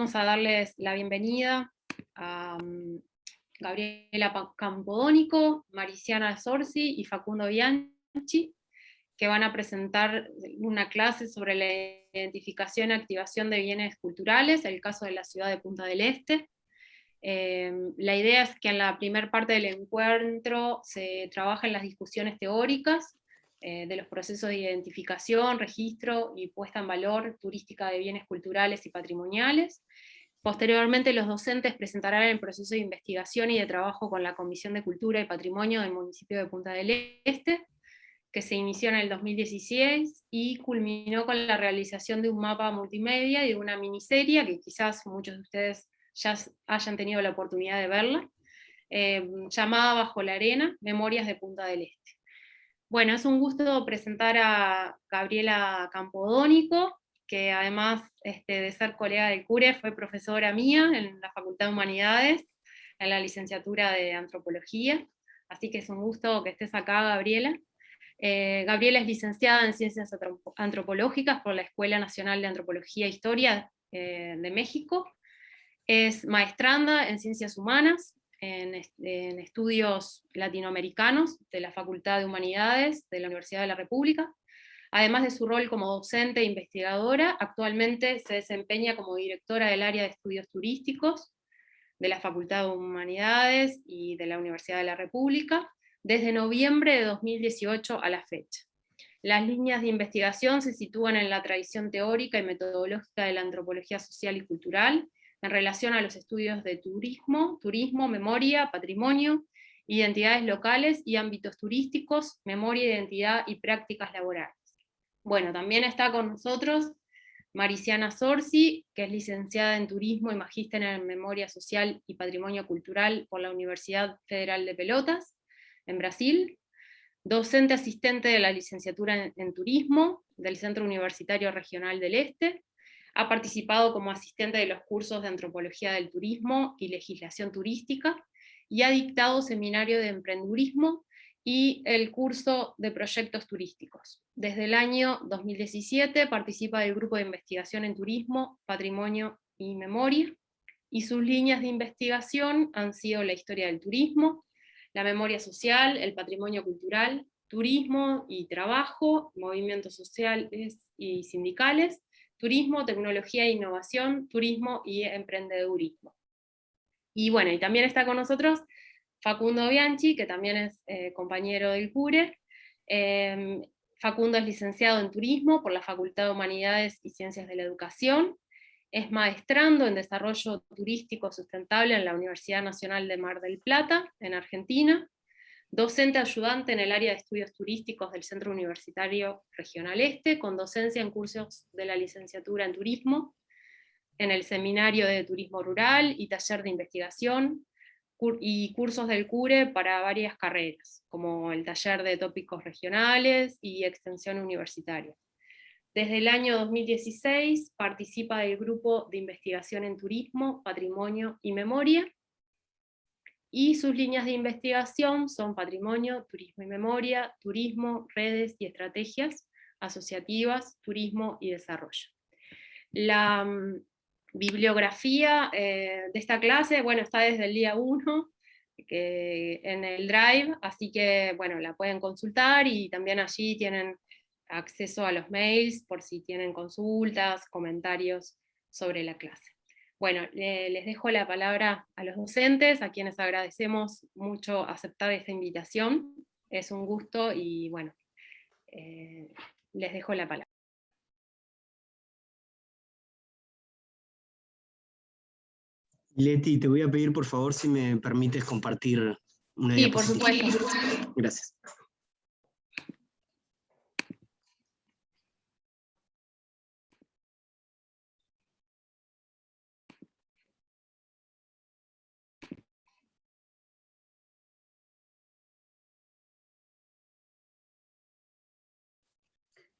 vamos a darles la bienvenida a Gabriela Campodónico, Mariciana Zorzi y Facundo Bianchi, que van a presentar una clase sobre la identificación y activación de bienes culturales, el caso de la ciudad de Punta del Este. La idea es que en la primera parte del encuentro se trabajen las discusiones teóricas de los procesos de identificación, registro y puesta en valor turística de bienes culturales y patrimoniales. Posteriormente los docentes presentarán el proceso de investigación y de trabajo con la Comisión de Cultura y Patrimonio del municipio de Punta del Este, que se inició en el 2016 y culminó con la realización de un mapa multimedia y de una miniserie, que quizás muchos de ustedes ya hayan tenido la oportunidad de verla, llamada Bajo la Arena, Memorias de Punta del Este. Bueno, es un gusto presentar a Gabriela Campodónico, que además de ser colega del CURE, fue profesora mía en la Facultad de Humanidades, en la licenciatura de Antropología, así que es un gusto que estés acá, Gabriela. Gabriela es licenciada en Ciencias Antropológicas por la Escuela Nacional de Antropología e Historia de México, es maestranda en Ciencias Humanas, en estudios latinoamericanos de la Facultad de Humanidades de la Universidad de la República. Además de su rol como docente e investigadora, actualmente se desempeña como directora del área de estudios turísticos de la Facultad de Humanidades y de la Universidad de la República, desde noviembre de 2018 a la fecha. Las líneas de investigación se sitúan en la tradición teórica y metodológica de la antropología social y cultural, en relación a los estudios de turismo, memoria, patrimonio, identidades locales y ámbitos turísticos, memoria, identidad y prácticas laborales. Bueno, también está con nosotros Mariciana Zorzi, que es licenciada en Turismo y magíster en Memoria Social y Patrimonio Cultural por la Universidad Federal de Pelotas, en Brasil, docente asistente de la licenciatura en Turismo del Centro Universitario Regional del Este. Ha participado como asistente de los cursos de Antropología del Turismo y Legislación Turística, y ha dictado seminario de emprendurismo y el curso de proyectos turísticos. Desde el año 2017 participa del grupo de investigación en turismo, patrimonio y memoria, y sus líneas de investigación han sido la historia del turismo, la memoria social, el patrimonio cultural, turismo y trabajo, movimientos sociales y sindicales, turismo, tecnología e innovación, turismo y emprendedurismo. Y bueno, y también está con nosotros Facundo Bianchi, que también es compañero del CURE. Facundo es licenciado en Turismo por la Facultad de Humanidades y Ciencias de la Educación, es maestrando en Desarrollo Turístico Sustentable en la Universidad Nacional de Mar del Plata, en Argentina, docente ayudante en el área de estudios turísticos del Centro Universitario Regional Este, con docencia en cursos de la licenciatura en Turismo, en el Seminario de Turismo Rural y taller de investigación, y cursos del CURE para varias carreras, como el taller de tópicos regionales y extensión universitaria. Desde el año 2016 participa del grupo de investigación en turismo, patrimonio y memoria, y sus líneas de investigación son patrimonio, turismo y memoria, turismo, redes y estrategias asociativas, turismo y desarrollo. La bibliografía de esta clase, bueno, está desde el día 1 en el Drive, así que bueno, la pueden consultar, y también allí tienen acceso a los mails por si tienen consultas, comentarios sobre la clase. Bueno, les dejo la palabra a los docentes, a quienes agradecemos mucho aceptar esta invitación. Es un gusto y bueno, les dejo la palabra. Leti, te voy a pedir por favor si me permites compartir una diapositiva. Sí, por supuesto. Gracias.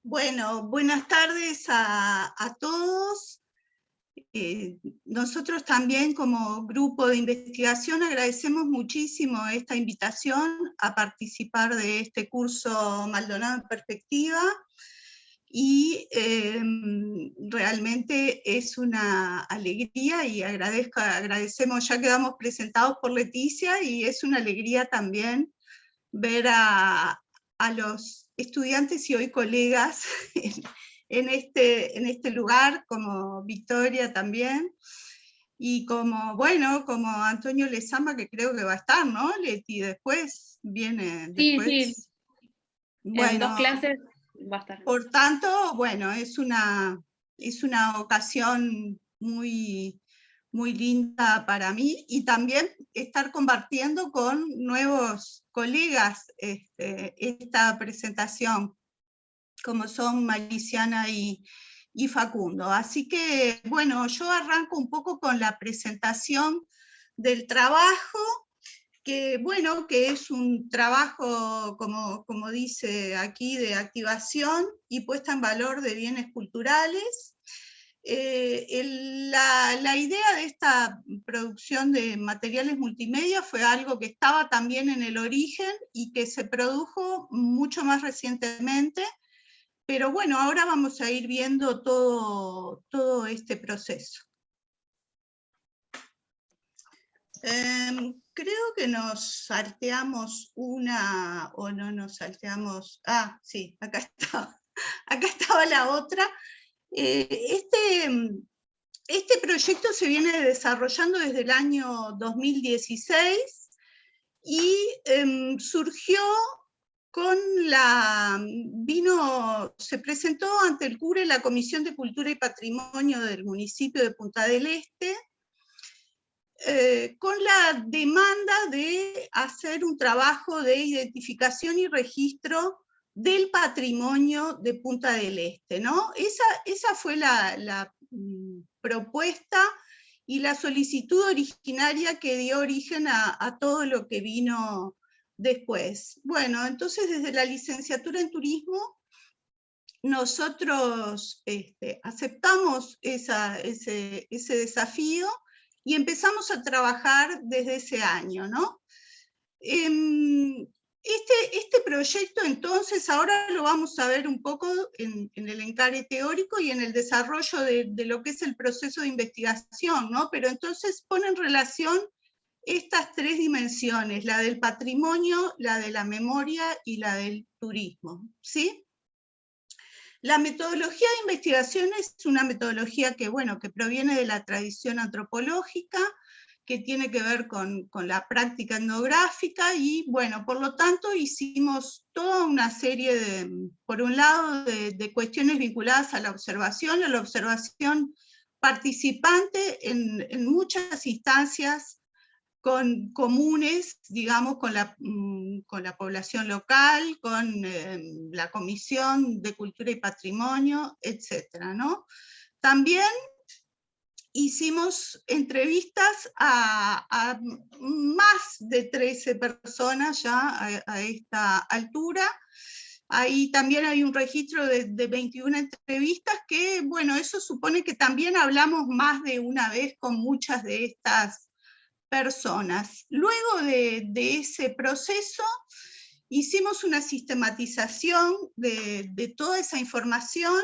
Bueno, buenas tardes a todos. Nosotros también como grupo de investigación agradecemos muchísimo esta invitación a participar de este curso Maldonado en Perspectiva. y realmente es una alegría y agradecemos, ya quedamos presentados por Leticia, y es una alegría también ver a los estudiantes y hoy colegas en este lugar, como Victoria también, y como, bueno, como Antonio Lezama, que creo que va a estar, ¿no, Leti? Después viene, Sí, después. sí, Bueno, en 2 clases va a estar. por tanto, bueno, es una ocasión muy, muy linda para mí, y también estar compartiendo con nuevos colegas esta presentación, como son Mariciana y Facundo. Así que, bueno, yo arranco un poco con la presentación del trabajo, que bueno, que es un trabajo, como dice aquí, de activación y puesta en valor de bienes culturales. La idea de esta producción de materiales multimedia fue algo que estaba también en el origen y que se produjo mucho más recientemente, pero bueno, ahora vamos a ir viendo todo este proceso. Creo que nos salteamos una, o no nos salteamos, sí, acá estaba la otra. Este proyecto se viene desarrollando desde el año 2016 y surgió se presentó ante el CURE la Comisión de Cultura y Patrimonio del municipio de Punta del Este, con la demanda de hacer un trabajo de identificación y registro del patrimonio de Punta del Este, ¿no? Esa fue la propuesta y la solicitud originaria que dio origen a todo lo que vino después. Bueno, entonces desde la licenciatura en turismo nosotros aceptamos ese desafío y empezamos a trabajar desde ese año, ¿no? Este proyecto, entonces, ahora lo vamos a ver un poco en el encare teórico y en el desarrollo de lo que es el proceso de investigación, ¿no? Pero entonces pone en relación estas 3 dimensiones, la del patrimonio, la de la memoria y la del turismo, ¿sí? La metodología de investigación es una metodología que proviene de la tradición antropológica, que tiene que ver con la práctica etnográfica, y por lo tanto hicimos toda una serie por un lado, de cuestiones vinculadas a la observación participante en muchas instancias comunes, digamos, con la población local, con la Comisión de Cultura y Patrimonio, etcétera, ¿no? También hicimos entrevistas a más de 13 personas ya a esta altura. Ahí también hay un registro de 21 entrevistas que, eso supone que también hablamos más de una vez con muchas de estas personas. Luego de ese proceso, hicimos una sistematización de toda esa información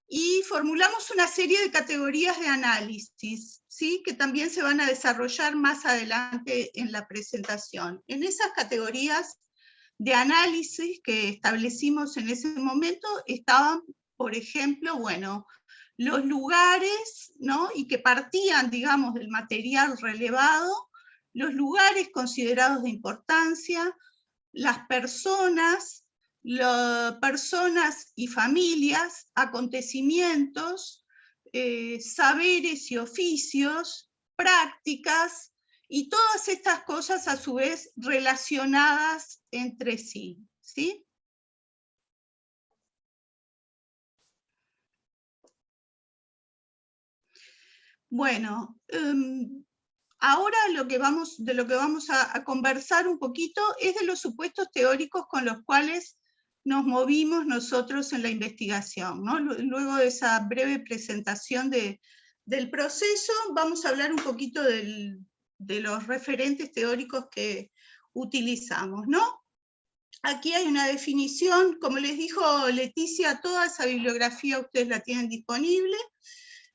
y formulamos una serie de categorías de análisis, ¿sí? Que también se van a desarrollar más adelante en la presentación. En esas categorías de análisis que establecimos en ese momento estaban, por ejemplo, los lugares, ¿no? Y que partían, digamos, del material relevado, los lugares considerados de importancia, las personas y familias, acontecimientos, saberes y oficios, prácticas, y todas estas cosas a su vez relacionadas entre sí, ¿sí? Bueno, ahora de lo que vamos a conversar un poquito es de los supuestos teóricos con los cuales nos movimos nosotros en la investigación, ¿no? Luego de esa breve presentación del proceso, vamos a hablar un poquito de los referentes teóricos que utilizamos, ¿no? Aquí hay una definición, como les dijo Leticia, toda esa bibliografía ustedes la tienen disponible.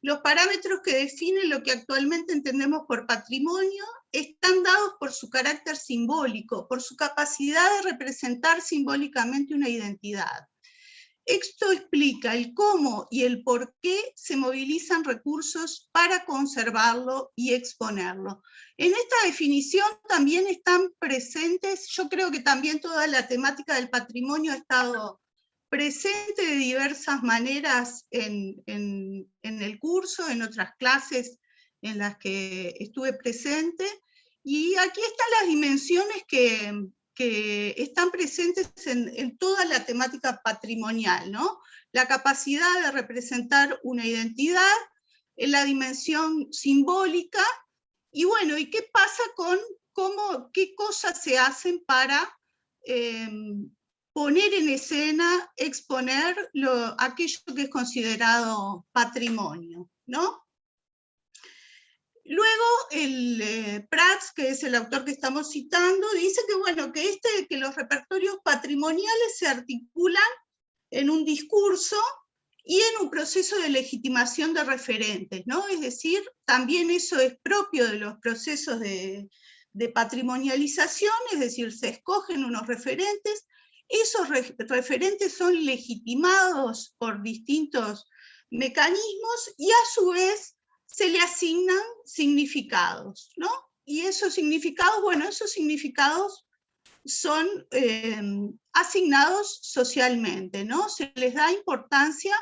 Los parámetros que definen lo que actualmente entendemos por patrimonio están dados por su carácter simbólico, por su capacidad de representar simbólicamente una identidad. Esto explica el cómo y el por qué se movilizan recursos para conservarlo y exponerlo. En esta definición también están presentes, yo creo que también toda la temática del patrimonio ha estado presente de diversas maneras en el curso, en otras clases en las que estuve presente, y aquí están las dimensiones que están presentes en toda la temática patrimonial, ¿no? La capacidad de representar una identidad, en la dimensión simbólica, y bueno, ¿y qué pasa con qué cosas se hacen para poner en escena, exponer aquello que es considerado patrimonio, ¿no? Luego, Prats, que es el autor que estamos citando, dice que, bueno, que los repertorios patrimoniales se articulan en un discurso y en un proceso de legitimación de referentes, ¿no? Es decir, también eso es propio de los procesos de patrimonialización, es decir, se escogen unos referentes, esos referentes son legitimados por distintos mecanismos y a su vez se le asignan significados, ¿no? Y esos significados, bueno, esos significados son asignados socialmente, ¿no? Se les da importancia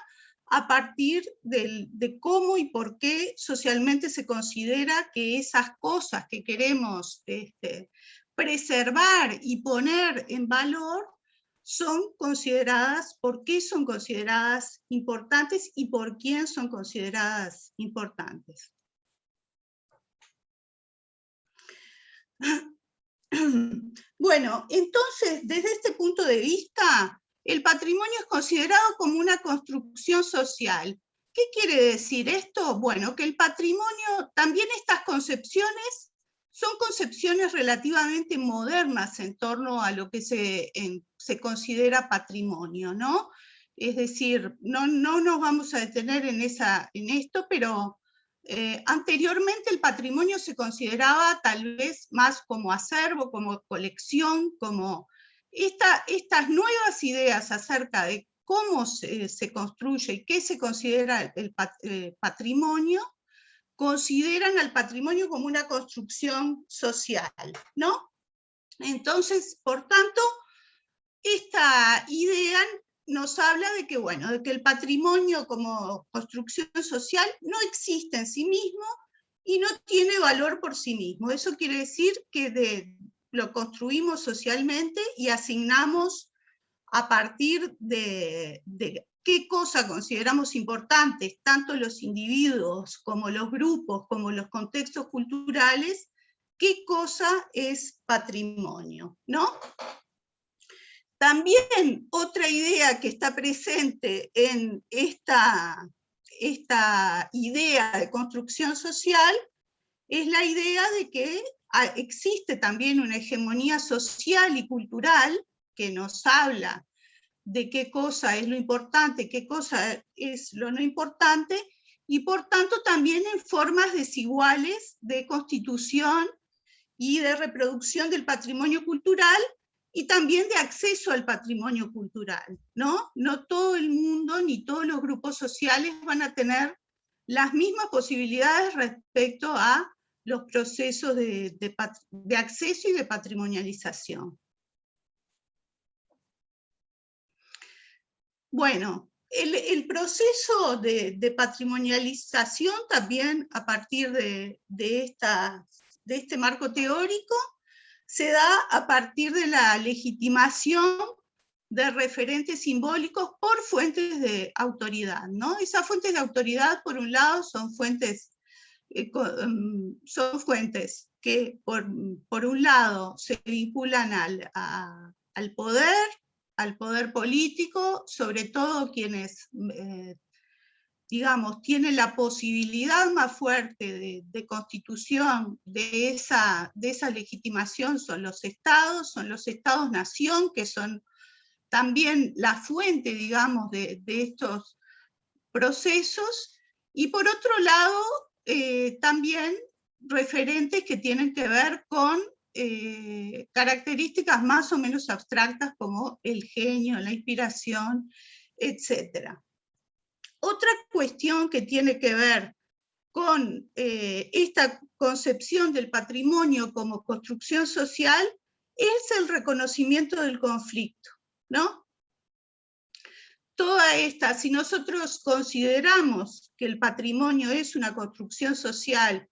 a partir de cómo y por qué socialmente se considera que esas cosas que queremos preservar y poner en valor son consideradas, por qué son consideradas importantes y por quién son consideradas importantes. Bueno, entonces, desde este punto de vista, el patrimonio es considerado como una construcción social. ¿Qué quiere decir esto? Bueno, que el patrimonio, también estas concepciones, son concepciones relativamente modernas en torno a lo que se considera patrimonio, ¿no? Es decir, no nos vamos a detener en esto, pero anteriormente el patrimonio se consideraba tal vez más como acervo, como colección, como estas nuevas ideas acerca de cómo se construye y qué se considera el patrimonio, consideran al patrimonio como una construcción social, ¿no? Entonces, por tanto, esta idea nos habla de que, bueno, de que el patrimonio como construcción social no existe en sí mismo y no tiene valor por sí mismo. Eso quiere decir que lo construimos socialmente y asignamos a partir de qué cosa consideramos importantes, tanto los individuos como los grupos, como los contextos culturales, qué cosa es patrimonio, ¿no? También otra idea que está presente en esta idea de construcción social es la idea de que existe también una hegemonía social y cultural que nos habla de qué cosa es lo importante, qué cosa es lo no importante, y por tanto también en formas desiguales de constitución y de reproducción del patrimonio cultural, y también de acceso al patrimonio cultural, ¿no? No todo el mundo ni todos los grupos sociales van a tener las mismas posibilidades respecto a los procesos de acceso y de patrimonialización. Bueno, el proceso de patrimonialización también a partir de este marco teórico se da a partir de la legitimación de referentes simbólicos por fuentes de autoridad, ¿no? Esas fuentes de autoridad, por un lado, son fuentes que, por un lado, se vinculan al poder político, sobre todo quienes digamos, tiene la posibilidad más fuerte de constitución de esa legitimación son los estados-nación, que son también la fuente, digamos, de estos procesos, y por otro lado, también referentes que tienen que ver con características más o menos abstractas como el genio, la inspiración, etc. Otra cuestión que tiene que ver con esta concepción del patrimonio como construcción social es el reconocimiento del conflicto, ¿no? Toda esta, si nosotros consideramos que el patrimonio es una construcción social,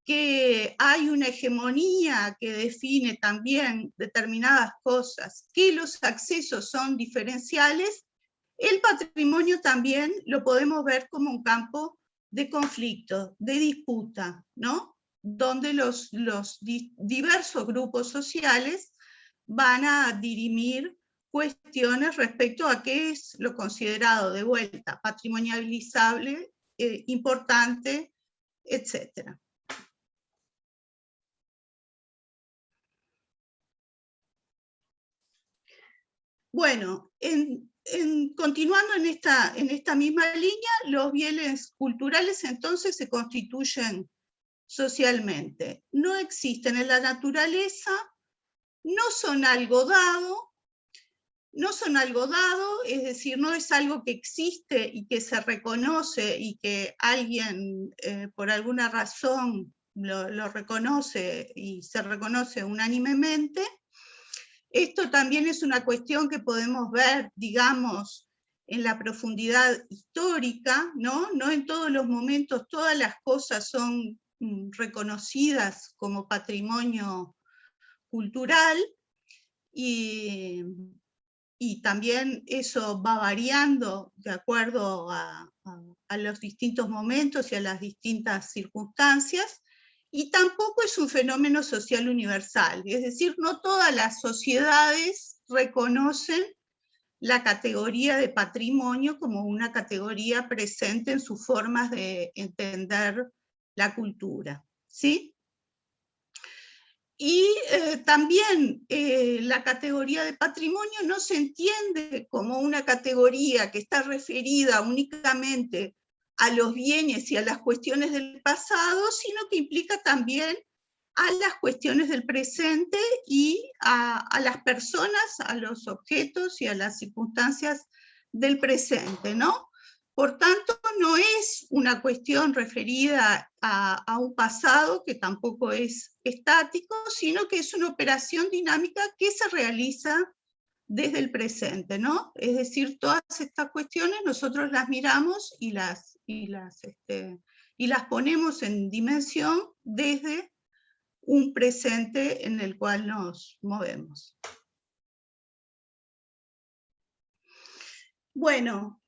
que hay una hegemonía que define también determinadas cosas, que los accesos son diferenciales, el patrimonio también lo podemos ver como un campo de conflicto, de disputa, ¿no? Donde los diversos grupos sociales van a dirimir cuestiones respecto a qué es lo considerado de vuelta patrimonializable, importante, etc. Bueno, continuando en esta misma línea, los bienes culturales entonces se constituyen socialmente. No existen en la naturaleza, no son algo dado, es decir, no es algo que existe y que se reconoce y que alguien por alguna razón lo reconoce y se reconoce unánimemente. Esto también es una cuestión que podemos ver, digamos, en la profundidad histórica, ¿no? No en todos los momentos todas las cosas son reconocidas como patrimonio cultural, y también eso va variando de acuerdo a los distintos momentos y a las distintas circunstancias, y tampoco es un fenómeno social universal, es decir, no todas las sociedades reconocen la categoría de patrimonio como una categoría presente en sus formas de entender la cultura, ¿sí? Y también la categoría de patrimonio no se entiende como una categoría que está referida únicamente a los bienes y a las cuestiones del pasado, sino que implica también a las cuestiones del presente y a las personas, a los objetos y a las circunstancias del presente, ¿no? Por tanto, no es una cuestión referida a un pasado que tampoco es estático, sino que es una operación dinámica que se realiza desde el presente, ¿no? Es decir, todas estas cuestiones nosotros las miramos y las ponemos en dimensión desde un presente en el cual nos movemos. Bueno,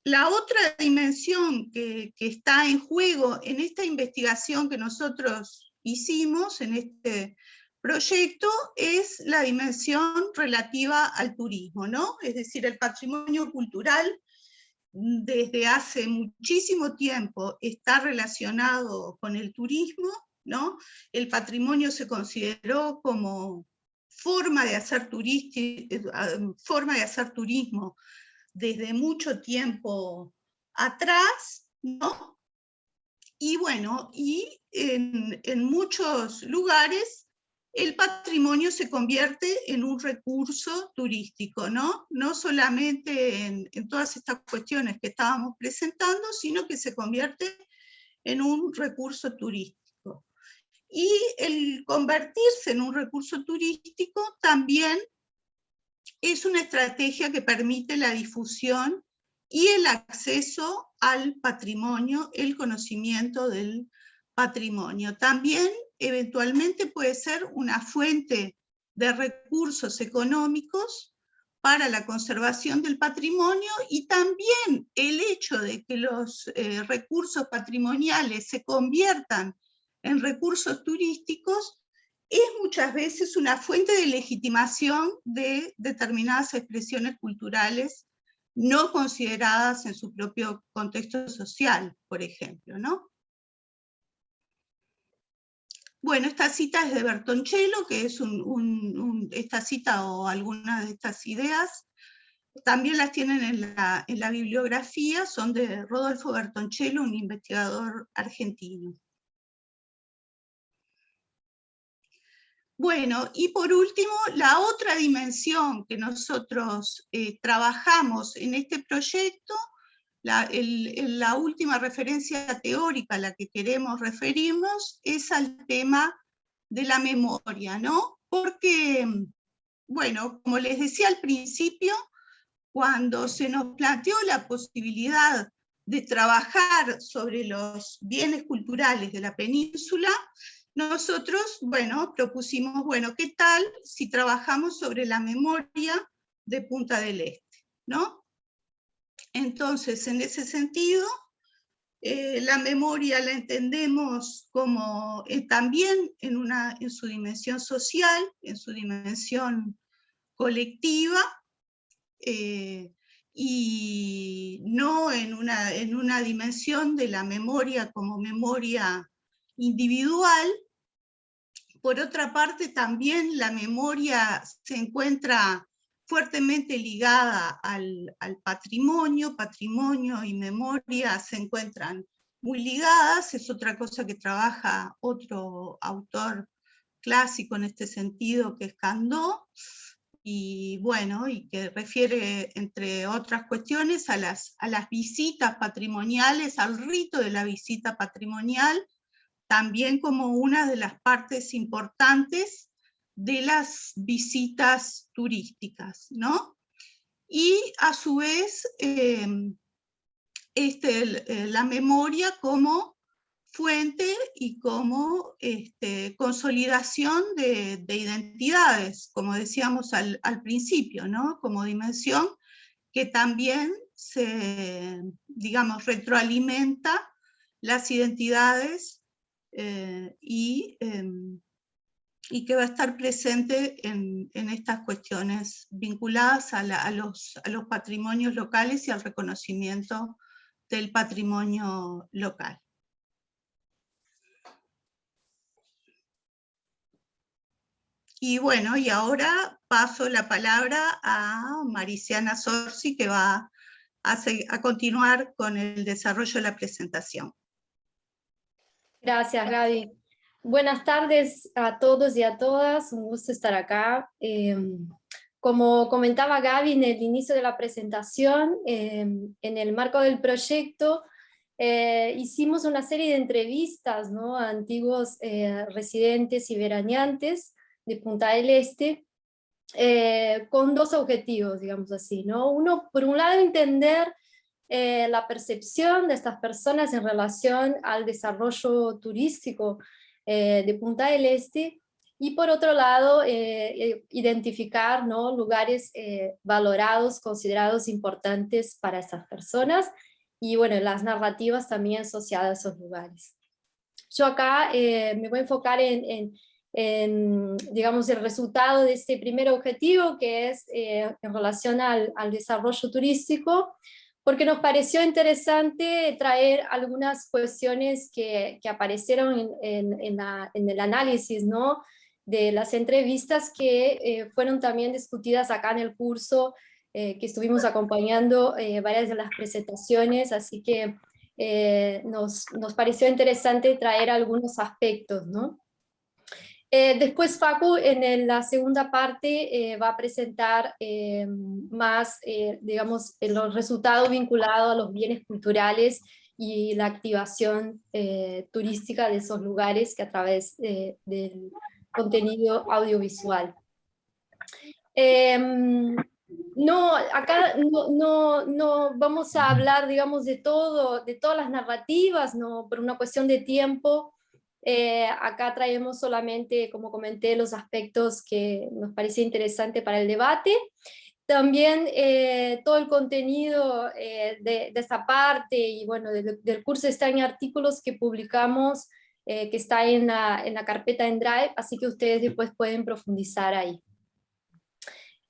la otra dimensión que está en juego en esta investigación que nosotros hicimos, en este proyecto, es la dimensión relativa al turismo, ¿no? Es decir, el patrimonio cultural desde hace muchísimo tiempo está relacionado con el turismo, ¿no? El patrimonio se consideró como forma de hacer turismo desde mucho tiempo atrás, ¿no? Y bueno, y en muchos lugares el patrimonio se convierte en un recurso turístico, ¿no? No solamente en todas estas cuestiones que estábamos presentando, sino que se convierte en un recurso turístico. Y el convertirse en un recurso turístico también es una estrategia que permite la difusión y el acceso al patrimonio, el conocimiento del patrimonio. También eventualmente puede ser una fuente de recursos económicos para la conservación del patrimonio, y también el hecho de que los recursos patrimoniales se conviertan en recursos turísticos es muchas veces una fuente de legitimación de determinadas expresiones culturales no consideradas en su propio contexto social, por ejemplo, ¿no? Bueno, esta cita es de Bertoncello, que es esta cita o algunas de estas ideas, también las tienen en la bibliografía, son de Rodolfo Bertoncello, un investigador argentino. Bueno, y por último, la otra dimensión que nosotros trabajamos en este proyecto, la última referencia teórica a la que queremos referirnos, es al tema de la memoria, ¿no? Porque, bueno, como les decía al principio, cuando se nos planteó la posibilidad de trabajar sobre los bienes culturales de la península, nosotros, bueno, propusimos, bueno, ¿qué tal si trabajamos sobre la memoria de Punta del Este, ¿no? Entonces, en ese sentido, la memoria la entendemos como también en su dimensión social, en su dimensión colectiva, y no en una dimensión de la memoria como memoria individual. Por otra parte, también la memoria se encuentra fuertemente ligada al patrimonio, patrimonio y memoria se encuentran muy ligadas, es otra cosa que trabaja otro autor clásico en este sentido, que es Candó, y bueno, y que refiere, entre otras cuestiones, a las visitas patrimoniales, al rito de la visita patrimonial, también como una de las partes importantes de las visitas turísticas, ¿no? Y a su vez, la memoria como fuente y como consolidación de identidades, como decíamos al principio, ¿no? Como dimensión que también digamos, retroalimenta las identidades y que va a estar presente en estas cuestiones vinculadas a los patrimonios locales y al reconocimiento del patrimonio local. Y bueno, y ahora paso la palabra a Mariciana Zorzi, que va a continuar con el desarrollo de la presentación. Gracias, Gaby. Buenas tardes a todos y a todas, un gusto estar acá. Como comentaba Gaby en el inicio de la presentación, en el marco del proyecto hicimos una serie de entrevistas, ¿no?, a antiguos residentes y veraneantes de Punta del Este, con dos objetivos, digamos así, ¿no? Uno, por un lado, entender la percepción de estas personas en relación al desarrollo turístico de Punta del Este, y por otro lado, identificar, ¿no?, lugares valorados, considerados importantes para estas personas, y bueno, las narrativas también asociadas a esos lugares. Yo acá me voy a enfocar en, digamos, el resultado de este primer objetivo, que es en relación al desarrollo turístico, porque nos pareció interesante traer algunas cuestiones que aparecieron en el análisis, ¿no?, de las entrevistas que fueron también discutidas acá en el curso, que estuvimos acompañando varias de las presentaciones, así que nos pareció interesante traer algunos aspectos, ¿no? Después Facu en la segunda parte va a presentar más, digamos, los resultados vinculados a los bienes culturales y la activación turística de esos lugares que a través del contenido audiovisual. No, acá no vamos a hablar, digamos, de todas las narrativas, no, por una cuestión de tiempo. Acá traemos solamente, como comenté, los aspectos que nos parecía interesante para el debate. También todo el contenido de esta parte, y bueno, del curso está en artículos que publicamos, que está en la carpeta en Drive, así que ustedes después pueden profundizar ahí.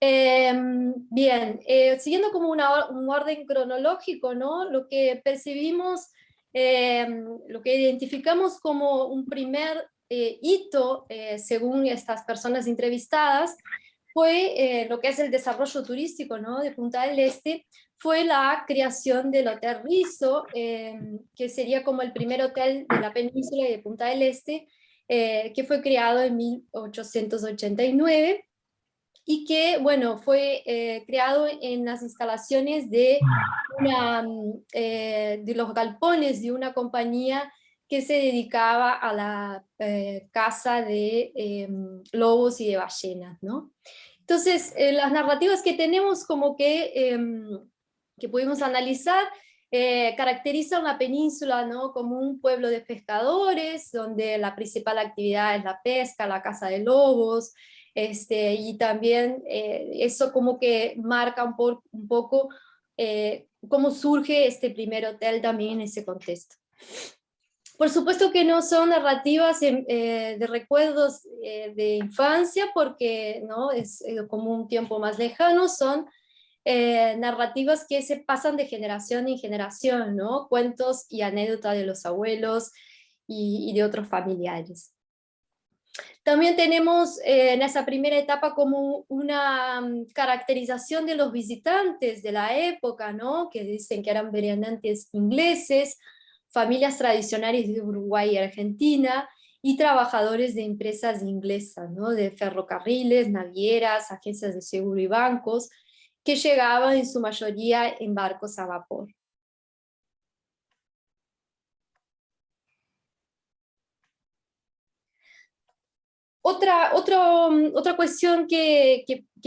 Bien, siguiendo como un orden cronológico, ¿no? Lo que percibimos, lo que identificamos como un primer hito, según estas personas entrevistadas, fue lo que es el desarrollo turístico, ¿no? De Punta del Este, fue la creación del Hotel Rizo, que sería como el primer hotel de la península y de Punta del Este, que fue creado en 1889, y que, bueno, fue creado en las instalaciones de, de los galpones de una compañía que se dedicaba a la caza de lobos y de ballenas, ¿no? Entonces, las narrativas que tenemos como que pudimos analizar, caracterizan la península, ¿no? Como un pueblo de pescadores, donde la principal actividad es la pesca, la caza de lobos, y también eso como que marca un poco cómo surge este primer hotel también en ese contexto. Por supuesto que no son narrativas de recuerdos de infancia, porque ¿no? Es como un tiempo más lejano, son narrativas que se pasan de generación en generación, ¿no? Cuentos y anécdotas de los abuelos y de otros familiares. También tenemos en esa primera etapa como una caracterización de los visitantes de la época, ¿no? Que dicen que eran veraneantes ingleses, familias tradicionales de Uruguay y Argentina, y trabajadores de empresas inglesas, ¿no? De ferrocarriles, navieras, agencias de seguro y bancos, que llegaban en su mayoría en barcos a vapor. Otra cuestión que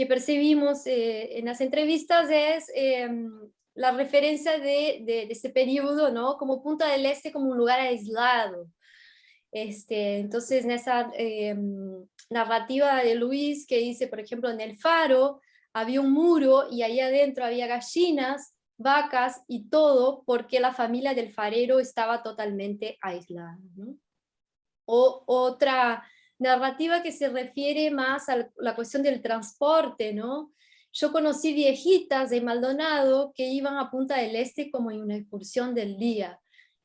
percibimos en las entrevistas es la referencia de ese periodo, ¿no? Como Punta del Este como un lugar aislado. Entonces, en esa narrativa de Luis que dice, por ejemplo, en el Faro había un muro y ahí adentro había gallinas, vacas y todo, porque la familia del farero estaba totalmente aislada, ¿no? O otra narrativa que se refiere más a la cuestión del transporte, ¿no? Yo conocí viejitas de Maldonado que iban a Punta del Este como en una excursión del día,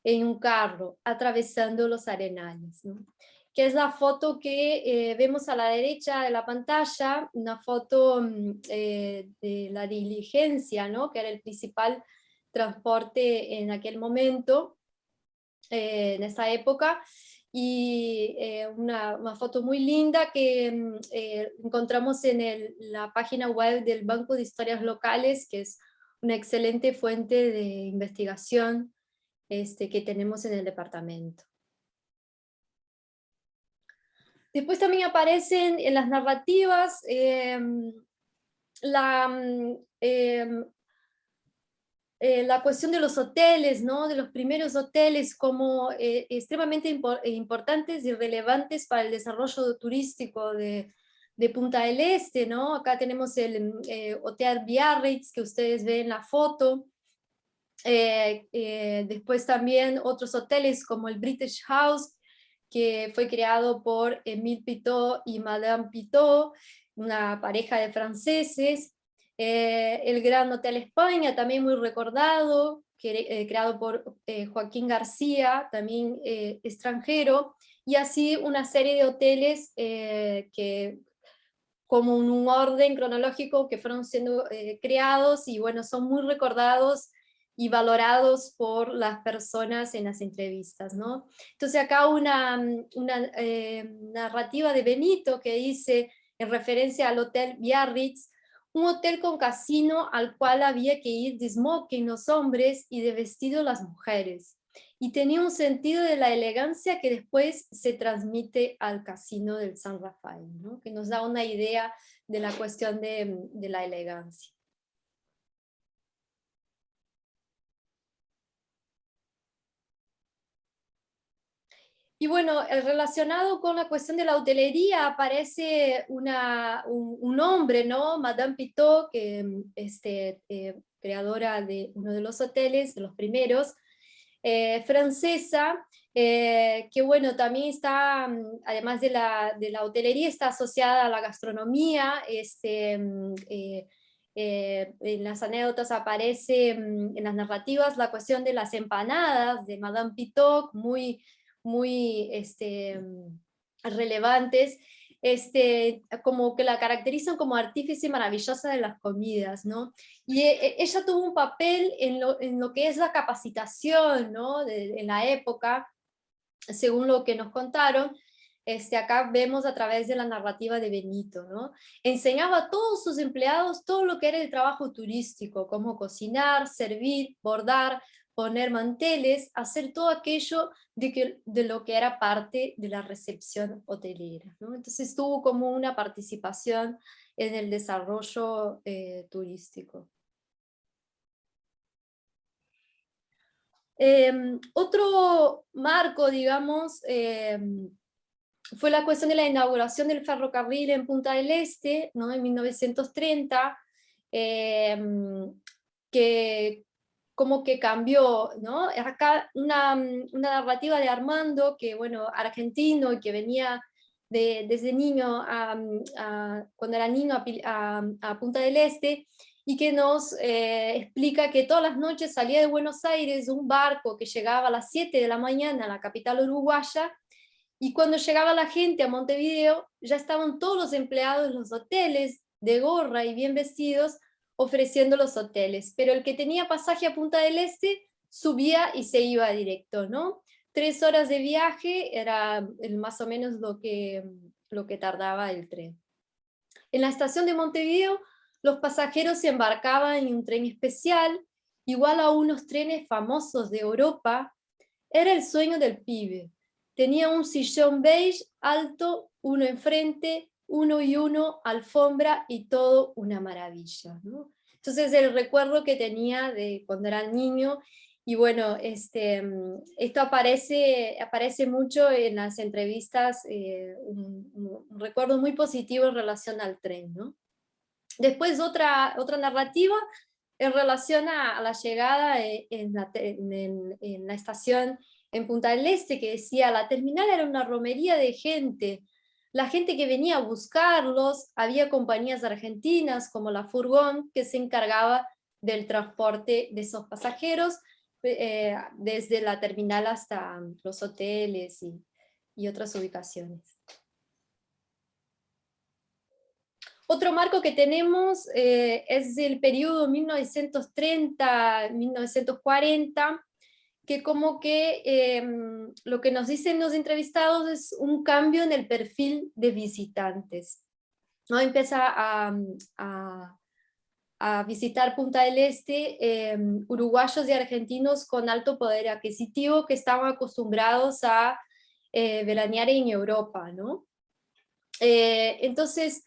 en un carro, atravesando los arenales, ¿no? Que es la foto que vemos a la derecha de la pantalla, una foto de la diligencia, ¿no? Que era el principal transporte en aquel momento, en esa época, y una foto muy linda que encontramos en la página web del Banco de Historias Locales, que es una excelente fuente de investigación que tenemos en el departamento. Después también aparecen en las narrativas la cuestión de los hoteles, ¿no? De los primeros hoteles como extremadamente importantes y relevantes para el desarrollo turístico de Punta del Este, ¿no? Acá tenemos el Hotel Biarritz que ustedes ven en la foto. Después también otros hoteles como el British House, que fue creado por Émile Pitot y Madame Pitot, una pareja de franceses. El Gran Hotel España, también muy recordado, creado por Joaquín García, también extranjero, y así una serie de hoteles que como en un orden cronológico que fueron siendo creados, y bueno, son muy recordados y valorados por las personas en las entrevistas, ¿no? Entonces acá una narrativa de Benito que dice, en referencia al Hotel Biarritz, un hotel con casino al cual había que ir de smoking los hombres y de vestido las mujeres, y tenía un sentido de la elegancia que después se transmite al casino del San Rafael, ¿no? Que nos da una idea de la cuestión de la elegancia. Y bueno, relacionado con la cuestión de la hotelería aparece un hombre, ¿no? Madame Pitot, que creadora de uno de los hoteles, de los primeros, francesa, que bueno, también está, además de la hotelería, está asociada a la gastronomía. En las anécdotas aparece, en las narrativas, la cuestión de las empanadas de Madame Pitot, muy, muy relevantes, como que la caracterizan como artífice maravillosa de las comidas, ¿no? Y ella tuvo un papel en lo que es la capacitación, ¿no? En la época, según lo que nos contaron. Acá vemos a través de la narrativa de Benito, ¿no? Enseñaba a todos sus empleados todo lo que era el trabajo turístico, cómo cocinar, servir, bordar, poner manteles, hacer todo aquello de lo que era parte de la recepción hotelera, ¿no? Entonces tuvo como una participación en el desarrollo turístico. Otro marco, digamos, fue la cuestión de la inauguración del ferrocarril en Punta del Este, ¿no? En 1930, que como que cambió, ¿no? Acá una narrativa de Armando, que bueno, argentino, y que venía desde niño, cuando era niño, a Punta del Este, y que nos explica que todas las noches salía de Buenos Aires un barco que llegaba a las 7 de la mañana a la capital uruguaya, y cuando llegaba la gente a Montevideo, ya estaban todos los empleados de los hoteles, de gorra y bien vestidos, ofreciendo los hoteles. Pero el que tenía pasaje a Punta del Este subía y se iba directo, ¿no? 3 horas de viaje era más o menos lo que tardaba el tren. En la estación de Montevideo, los pasajeros se embarcaban en un tren especial, igual a unos trenes famosos de Europa. Era el sueño del pibe. Tenía un sillón beige alto, uno enfrente, uno y uno, alfombra y todo una maravilla, ¿no? Entonces el recuerdo que tenía de cuando era niño, y bueno, esto aparece mucho en las entrevistas, un recuerdo muy positivo en relación al tren, ¿no? Después otra narrativa en relación a la llegada en la estación en Punta del Este, que decía, la terminal era una romería de gente, la gente que venía a buscarlos, había compañías argentinas como la Furgón que se encargaba del transporte de esos pasajeros desde la terminal hasta los hoteles y otras ubicaciones. Otro marco que tenemos es el periodo 1930-1940, que como que lo que nos dicen los entrevistados es un cambio en el perfil de visitantes, ¿no? Empieza a visitar Punta del Este uruguayos y argentinos con alto poder adquisitivo que estaban acostumbrados a veranear en Europa, ¿no? Entonces,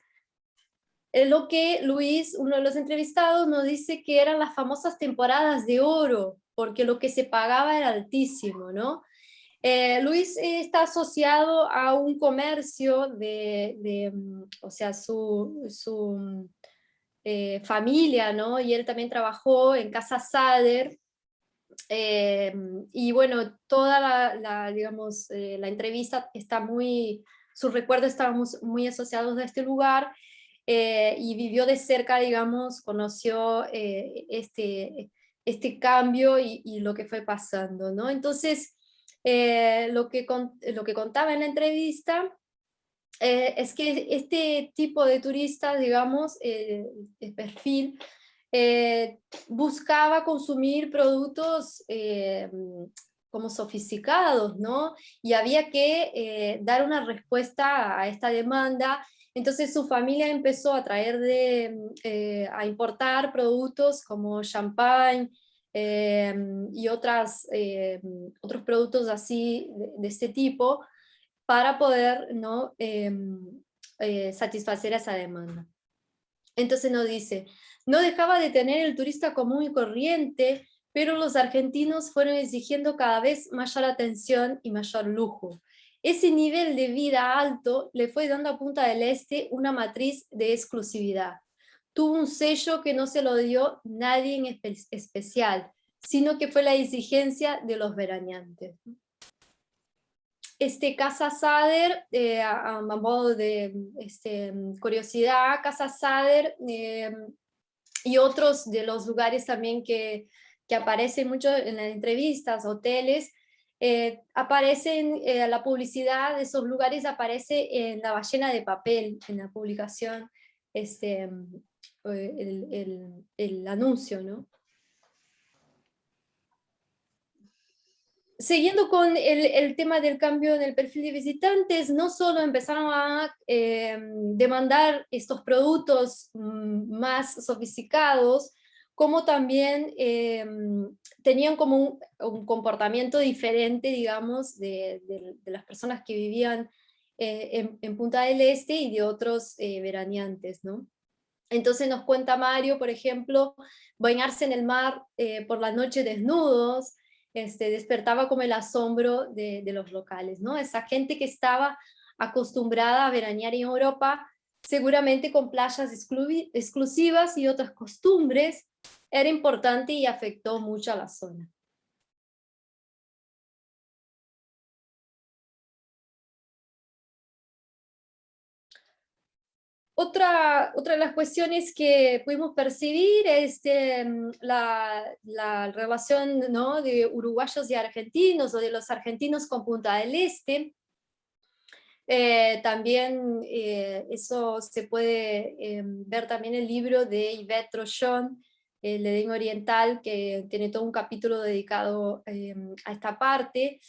lo que Luis, uno de los entrevistados, nos dice que eran las famosas temporadas de oro, porque lo que se pagaba era altísimo, ¿no? Luis está asociado a un comercio o sea, su familia, ¿no? Y él también trabajó en Casa Sader, y bueno, toda digamos, la entrevista está sus recuerdos estaban muy asociados a este lugar, y vivió de cerca, digamos, conoció este cambio y lo que fue pasando, ¿no? Entonces, lo que contaba en la entrevista es que este tipo de turistas, digamos, el perfil, buscaba consumir productos como sofisticados, ¿no? Y había que dar una respuesta a esta demanda. Entonces su familia empezó a a importar productos como champán y otros productos así de este tipo para poder, ¿no? Satisfacer esa demanda. Entonces nos dice, no dejaba de tener el turista común y corriente, pero los argentinos fueron exigiendo cada vez mayor atención y mayor lujo. Ese nivel de vida alto le fue dando a Punta del Este una matriz de exclusividad. Tuvo un sello que no se lo dio nadie en especial. sino que fue la exigencia de los veraneantes. Casa Sader, a modo de curiosidad, Casa Sader y otros de los lugares también que aparecen mucho en las entrevistas, hoteles, aparecen, la publicidad de esos lugares aparece en la ballena de papel, en la publicación, el anuncio, ¿no? Siguiendo con el tema del cambio en el perfil de visitantes, no solo empezaron a demandar estos productos más sofisticados, como también tenían como un comportamiento diferente, digamos, de las personas que vivían en Punta del Este y de otros veraneantes, ¿no? Entonces nos cuenta Mario, por ejemplo, bañarse en el mar por la noche desnudos, despertaba como el asombro de los locales, ¿no? Esa gente que estaba acostumbrada a veranear en Europa, seguramente con playas exclusivas y otras costumbres, era importante y afectó mucho a la zona. Otra de las cuestiones que pudimos percibir es la relación, ¿no?, de uruguayos y argentinos, o de los argentinos con Punta del Este. También eso se puede ver también en el libro de Yvette Trochon, El Edén Oriental, que tiene todo un capítulo dedicado a esta parte.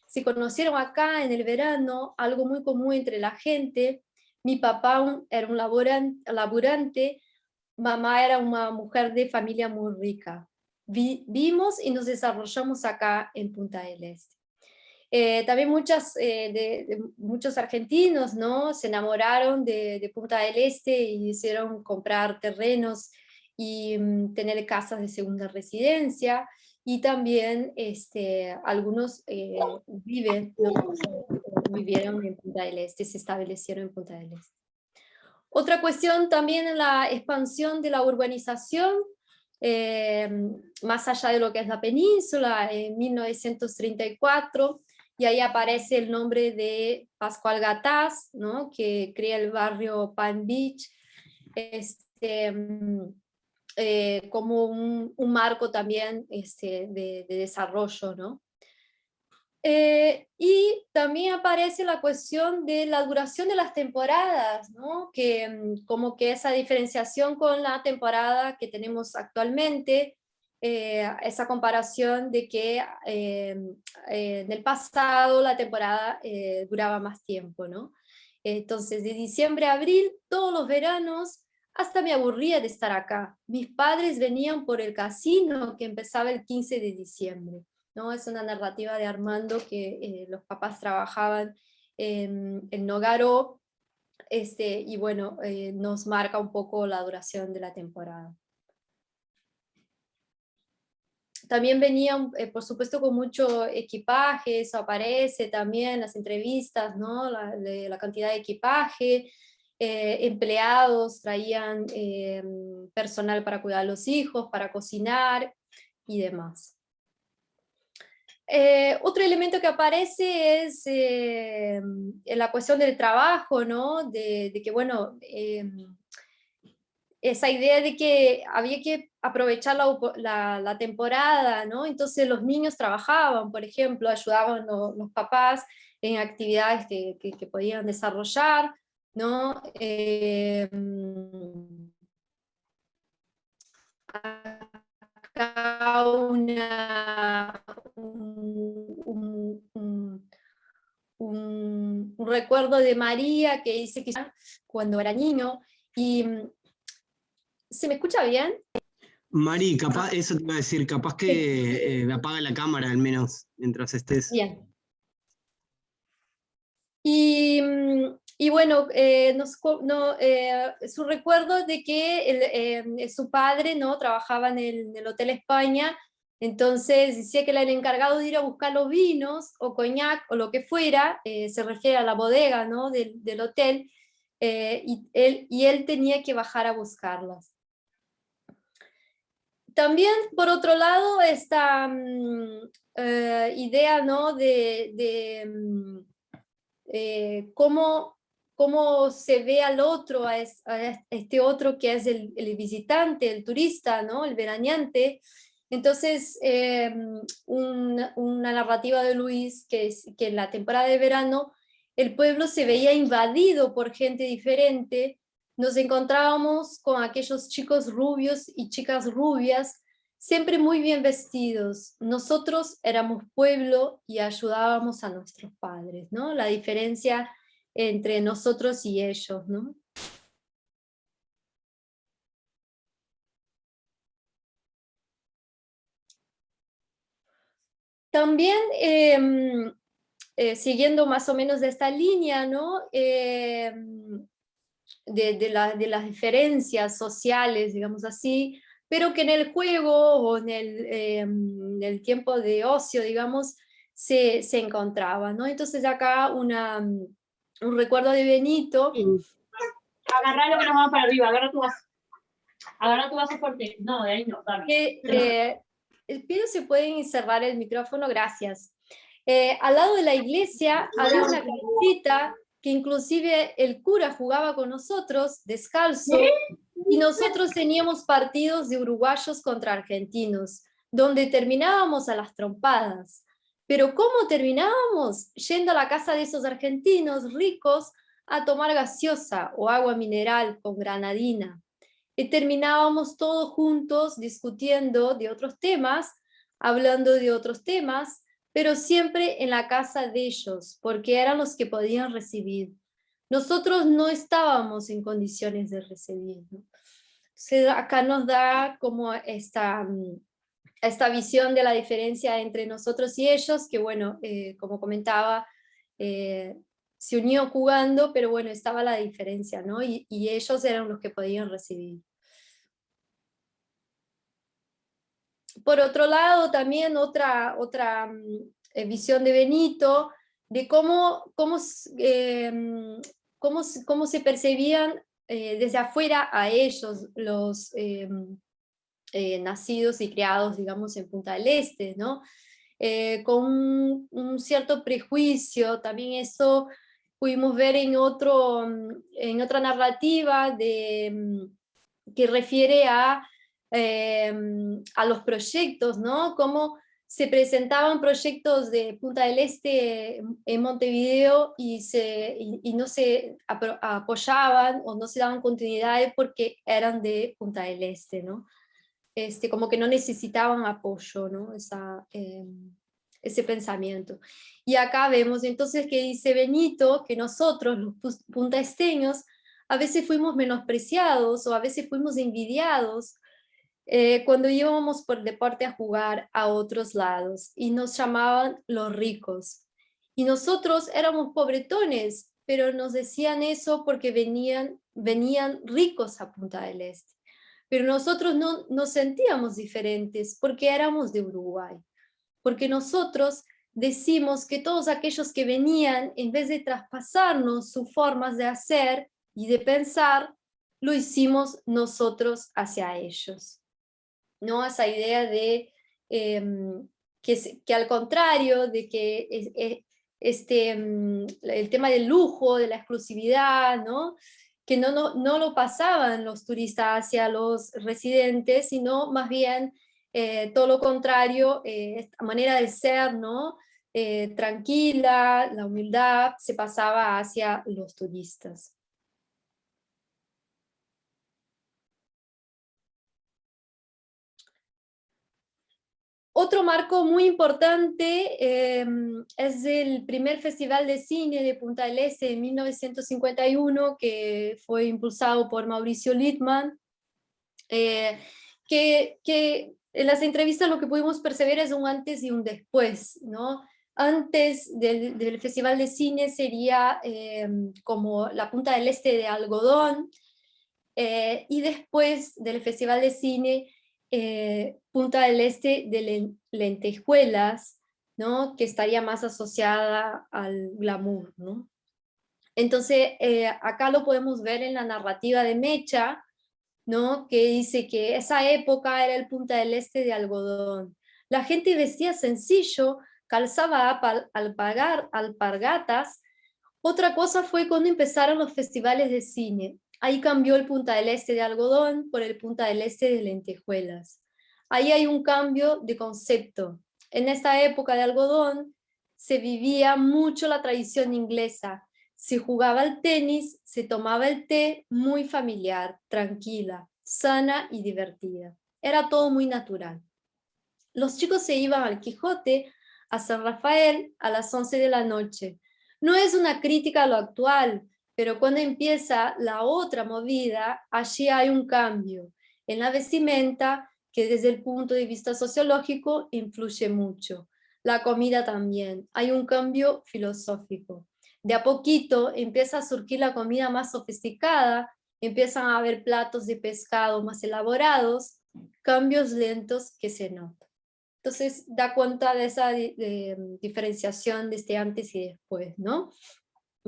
Se conocieron acá en el verano, algo muy común entre la gente. Mi papá era un laburante, mamá era una mujer de familia muy rica. Vimos y nos desarrollamos acá en Punta del Este. También muchos argentinos, ¿no?, se enamoraron de Punta del Este y hicieron comprar terrenos y tener casas de segunda residencia, y también algunos vivieron en Punta del Este, se establecieron en Punta del Este. Otra cuestión también en la expansión de la urbanización, más allá de lo que es la península, en 1934, y ahí aparece el nombre de Pascual Gataz, ¿no?, que crea el barrio Palm Beach, como un marco también de desarrollo, ¿no? Y también aparece la cuestión de la duración de las temporadas, ¿no?, que como que esa diferenciación con la temporada que tenemos actualmente, esa comparación de que en el pasado la temporada duraba más tiempo, ¿no? Entonces, de diciembre a abril, todos los veranos, hasta me aburría de estar acá. Mis padres venían por el casino que empezaba el 15 de diciembre. ¿No? Es una narrativa de Armando que los papás trabajaban en Nogaro, y bueno, nos marca un poco la duración de la temporada. También venían, por supuesto, con mucho equipaje, eso aparece también en las entrevistas, ¿no?, la cantidad de equipaje, empleados traían personal para cuidar a los hijos, para cocinar y demás. Otro elemento que aparece es la cuestión del trabajo, ¿no?, de que, bueno, esa idea de que había que aprovechar la temporada, ¿no? Entonces los niños trabajaban, por ejemplo, ayudaban los papás en actividades que podían desarrollar, ¿no? Acá un recuerdo de María que dice que cuando era niño, y ¿se me escucha bien? Mari, capaz, eso te iba a decir, capaz que apaga la cámara al menos mientras estés. Bien. Y bueno, su recuerdo de que su padre, ¿no?, trabajaba en el Hotel España, Entonces decía que era el encargado de ir a buscar los vinos o coñac o lo que fuera, se refiere a la bodega, ¿no?, del hotel, y él tenía que bajar a buscarlas. También, por otro lado, esta idea, ¿no?, de cómo se ve al otro, a este otro que es el visitante, el turista, ¿no?, el veraneante. Entonces, una narrativa de Luis, que en la temporada de verano el pueblo se veía invadido por gente diferente. Nos encontrábamos con aquellos chicos rubios y chicas rubias, siempre muy bien vestidos. Nosotros éramos pueblo y ayudábamos a nuestros padres, ¿no? La diferencia entre nosotros y ellos, ¿no? También, siguiendo más o menos de esta línea, ¿no?, de las diferencias sociales, digamos así, pero que en el juego o en el tiempo de ocio, digamos, se encontraba, ¿no? Entonces acá un recuerdo de Benito. Agarrá lo que nos vamos para arriba, agarra tu vaso fuerte. No, de ahí no, dame. Pido si pueden cerrar el micrófono, gracias. Al lado de la iglesia había una canchita que inclusive el cura jugaba con nosotros, descalzo, y nosotros teníamos partidos de uruguayos contra argentinos, donde terminábamos a las trompadas. Pero ¿cómo terminábamos? Yendo a la casa de esos argentinos ricos a tomar gaseosa o agua mineral con granadina. Y terminábamos todos juntos discutiendo de otros temas, hablando de otros temas, pero siempre en la casa de ellos, porque eran los que podían recibir. Nosotros no estábamos en condiciones de recibir, ¿no? Entonces acá nos da como esta visión de la diferencia entre nosotros y ellos, que bueno, como comentaba, se unió jugando, pero bueno, estaba la diferencia, ¿no? Y ellos eran los que podían recibir. Por otro lado, también otra visión de Benito, de cómo se percibían desde afuera a ellos, los nacidos y criados, digamos, en Punta del Este, ¿no? Con un cierto prejuicio. También eso pudimos ver en otra narrativa que refiere a los proyectos, ¿no? Cómo se presentaban proyectos de Punta del Este en Montevideo y no se apoyaban o no se daban continuidad porque eran de Punta del Este, ¿no? Como que no necesitaban apoyo, ¿no? Ese pensamiento. Y acá vemos entonces que dice Benito que nosotros, los puntaesteños, a veces fuimos menospreciados o a veces fuimos envidiados cuando íbamos por deporte a jugar a otros lados y nos llamaban los ricos. Y nosotros éramos pobretones, pero nos decían eso porque venían ricos a Punta del Este. Pero nosotros no nos sentíamos diferentes porque éramos de Uruguay. Porque nosotros decimos que todos aquellos que venían, en vez de traspasarnos sus formas de hacer y de pensar, lo hicimos nosotros hacia ellos. ¿No? Esa idea de que al contrario, de que el tema del lujo, de la exclusividad, ¿no? Que no lo pasaban los turistas hacia los residentes, sino más bien todo lo contrario, esta manera de ser, ¿no? Tranquila, la humildad, se pasaba hacia los turistas. Otro marco muy importante es el primer Festival de Cine de Punta del Este en 1951, que fue impulsado por Mauricio Littman, que en las entrevistas lo que pudimos percibir es un antes y un después, ¿no? Antes del Festival de Cine sería como la Punta del Este de algodón, y después del Festival de Cine Punta del Este de lentejuelas, ¿no? Que estaría más asociada al glamour, ¿no? Entonces, acá lo podemos ver en la narrativa de Mecha, ¿no? Que dice que esa época era el Punta del Este de algodón. La gente vestía sencillo, calzaba alpargatas. Otra cosa fue cuando empezaron los festivales de cine. Ahí cambió el Punta del Este de algodón por el Punta del Este de lentejuelas. Ahí hay un cambio de concepto. En esta época de algodón se vivía mucho la tradición inglesa. Se jugaba al tenis, se tomaba el té, muy familiar, tranquila, sana y divertida. Era todo muy natural. Los chicos se iban al Quijote, a San Rafael, a las 11 de la noche. No es una crítica a lo actual, pero cuando empieza la otra movida, allí hay un cambio en la vestimenta que desde el punto de vista sociológico influye mucho. La comida también, hay un cambio filosófico. De a poquito empieza a surgir la comida más sofisticada, empiezan a haber platos de pescado más elaborados, cambios lentos que se notan. Entonces da cuenta de esa diferenciación de este antes y después, ¿no?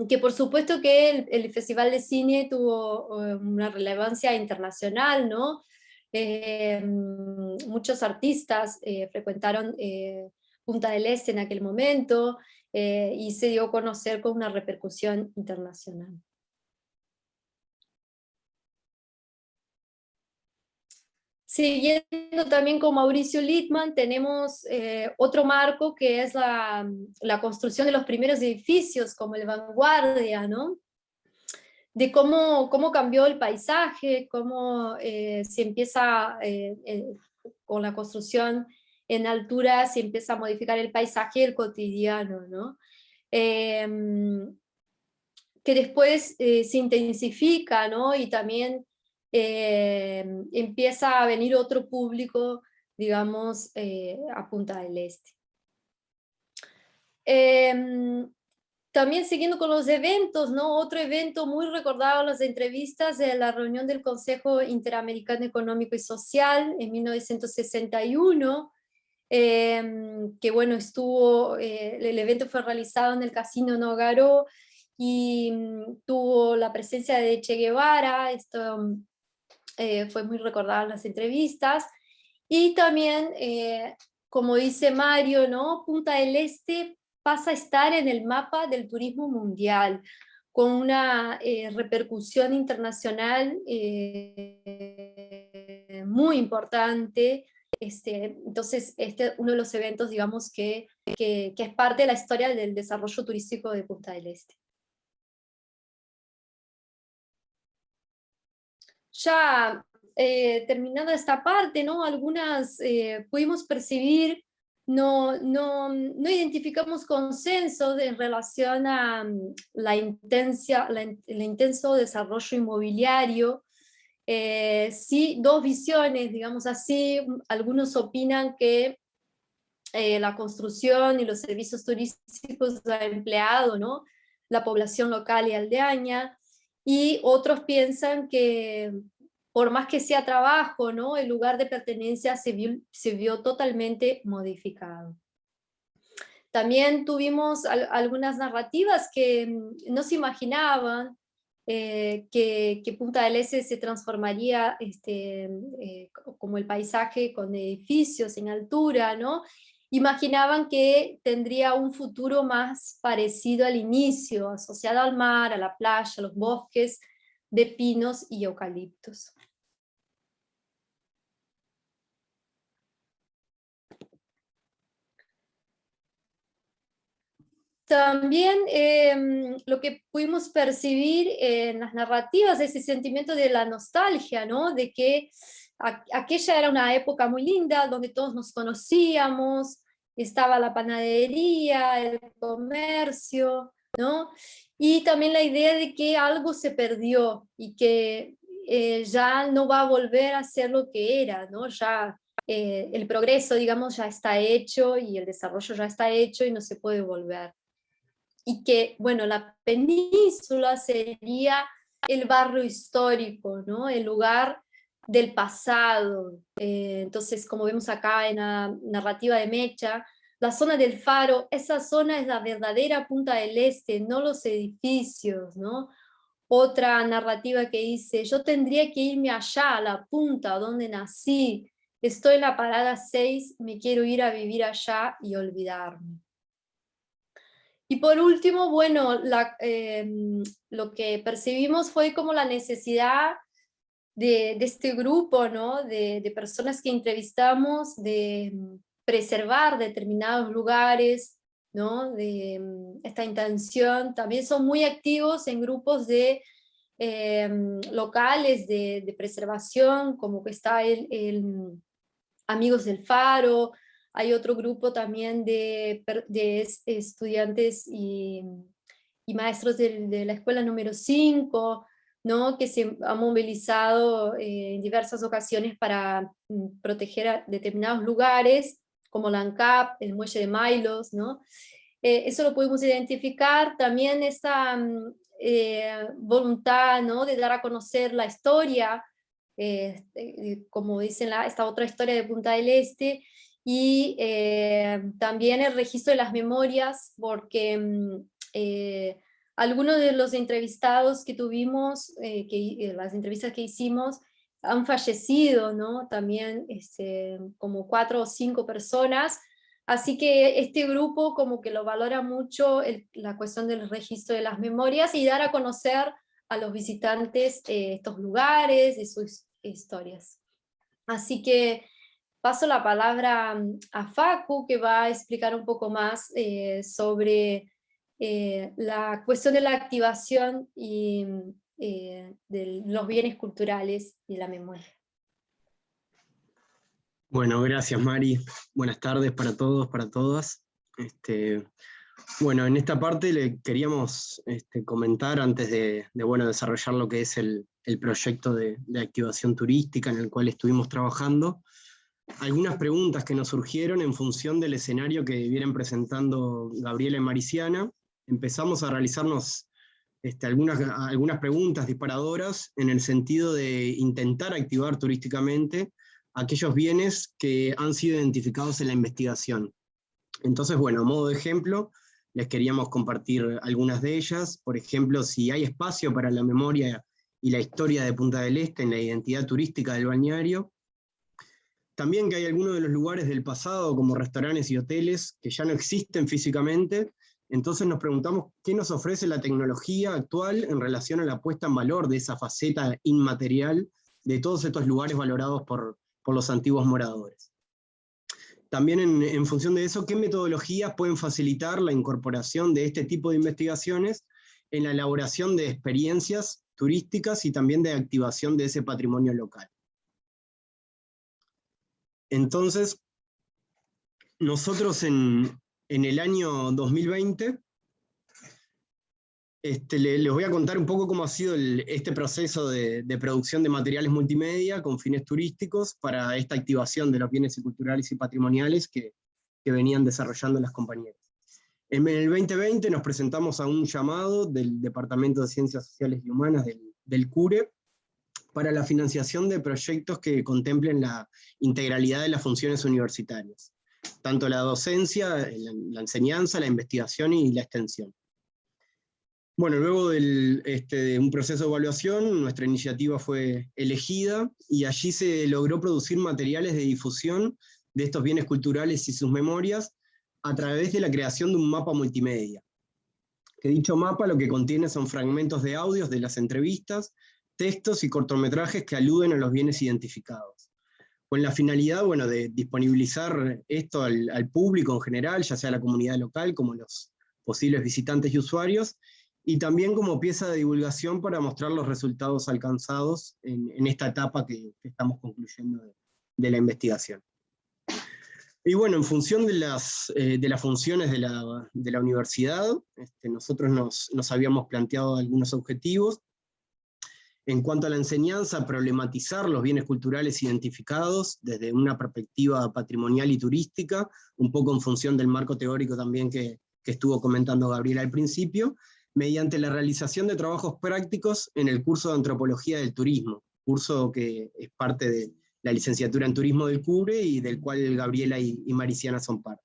Que por supuesto que el Festival de Cine tuvo una relevancia internacional, ¿no? Muchos artistas frecuentaron Punta del Este en aquel momento y se dio a conocer con una repercusión internacional. Siguiendo también con Mauricio Littman, tenemos otro marco que es la construcción de los primeros edificios, como el Vanguardia, ¿no? De cómo cambió el paisaje, cómo se empieza con la construcción en altura, se empieza a modificar el paisaje y el cotidiano, ¿no? Que después se intensifica, ¿no? Y también empieza a venir otro público, digamos, a Punta del Este. También siguiendo con los eventos, ¿no? Otro evento muy recordado en las entrevistas de la reunión del Consejo Interamericano Económico y Social en 1961, que bueno, el evento fue realizado en el Casino Nogaró y tuvo la presencia de Che Guevara. Esto fue muy recordado en las entrevistas, y también, como dice Mario, ¿no? Punta del Este pasa a estar en el mapa del turismo mundial, con una repercusión internacional muy importante. Entonces, este es uno de los eventos, digamos, que es parte de la historia del desarrollo turístico de Punta del Este. Ya terminando esta parte, ¿no? Algunas pudimos percibir, no identificamos consensos en relación a el intenso desarrollo inmobiliario. Sí, dos visiones, digamos así. Algunos opinan que la construcción y los servicios turísticos ha empleado, ¿no? La población local y aldeaña, y otros piensan que por más que sea trabajo, ¿no? El lugar de pertenencia se vio totalmente modificado. También tuvimos algunas narrativas que no se imaginaban que Punta del Este se transformaría como el paisaje con edificios en altura, ¿no? Imaginaban que tendría un futuro más parecido al inicio, asociado al mar, a la playa, a los bosques de pinos y eucaliptos. También lo que pudimos percibir en las narrativas es ese sentimiento de la nostalgia, ¿no? De que aquella era una época muy linda, donde todos nos conocíamos, estaba la panadería, el comercio, ¿no? Y también la idea de que algo se perdió y que ya no va a volver a ser lo que era, ¿no? Ya el progreso, digamos, ya está hecho y el desarrollo ya está hecho y no se puede volver. Y que, bueno, la península sería el barrio histórico, ¿no? El lugar del pasado. Entonces, como vemos acá en la narrativa de Mecha, la zona del faro, esa zona es la verdadera Punta del Este, no los edificios, ¿no? Otra narrativa que dice, yo tendría que irme allá, a la punta, donde nací, estoy en la parada 6, me quiero ir a vivir allá y olvidarme. Y por último, bueno, lo que percibimos fue como la necesidad de este grupo, ¿no? de personas que entrevistamos, de preservar determinados lugares, ¿no? De esta intención. También son muy activos en grupos de locales de preservación, como que está el Amigos del Faro. Hay otro grupo también de estudiantes y maestros de la escuela número 5, ¿no? Que se han movilizado en diversas ocasiones para proteger a determinados lugares, como la ANCAP, el Muelle de Mailos, ¿no? Eso lo podemos identificar. También esta voluntad, ¿no? De dar a conocer la historia, como dicen esta otra historia de Punta del Este, y también el registro de las memorias, porque algunos de los entrevistados que tuvimos, las entrevistas que hicimos, han fallecido, ¿no? También como 4 o 5 personas, así que este grupo como que lo valora mucho la cuestión del registro de las memorias y dar a conocer a los visitantes estos lugares y sus historias. Así que paso la palabra a Facu, que va a explicar un poco más sobre la cuestión de la activación y de los bienes culturales y la memoria. Bueno, gracias Mari. Buenas tardes para todos, para todas. Bueno, en esta parte le queríamos comentar, antes de desarrollar lo que es el proyecto de activación turística en el cual estuvimos trabajando, algunas preguntas que nos surgieron en función del escenario que vienen presentando Gabriela y Mariciana. Empezamos a realizarnos algunas preguntas disparadoras en el sentido de intentar activar turísticamente aquellos bienes que han sido identificados en la investigación. Entonces, bueno, a modo de ejemplo, les queríamos compartir algunas de ellas. Por ejemplo, si hay espacio para la memoria y la historia de Punta del Este en la identidad turística del balneario. También que hay algunos de los lugares del pasado, como restaurantes y hoteles, que ya no existen físicamente. Entonces nos preguntamos qué nos ofrece la tecnología actual en relación a la puesta en valor de esa faceta inmaterial de todos estos lugares valorados por los antiguos moradores. También en función de eso, ¿qué metodologías pueden facilitar la incorporación de este tipo de investigaciones en la elaboración de experiencias turísticas y también de activación de ese patrimonio local? Entonces, nosotros en el año 2020, les voy a contar un poco cómo ha sido este proceso de producción de materiales multimedia con fines turísticos para esta activación de los bienes culturales y patrimoniales que venían desarrollando las compañeras. En el 2020 nos presentamos a un llamado del Departamento de Ciencias Sociales y Humanas del CURE para la financiación de proyectos que contemplen la integralidad de las funciones universitarias, tanto la docencia, la enseñanza, la investigación y la extensión. Bueno, luego de un proceso de evaluación, nuestra iniciativa fue elegida y allí se logró producir materiales de difusión de estos bienes culturales y sus memorias a través de la creación de un mapa multimedia. Que dicho mapa lo que contiene son fragmentos de audios de las entrevistas, textos y cortometrajes que aluden a los bienes identificados, con la finalidad, bueno, de disponibilizar esto al público en general, ya sea la comunidad local como los posibles visitantes y usuarios, y también como pieza de divulgación para mostrar los resultados alcanzados en esta etapa que estamos concluyendo de la investigación. Y bueno, en función de las funciones de la universidad, nosotros nos habíamos planteado algunos objetivos. En cuanto a la enseñanza, problematizar los bienes culturales identificados desde una perspectiva patrimonial y turística, un poco en función del marco teórico también que estuvo comentando Gabriela al principio, mediante la realización de trabajos prácticos en el curso de Antropología del Turismo, curso que es parte de la licenciatura en Turismo del CUBRE y del cual Gabriela y Mariciana son parte.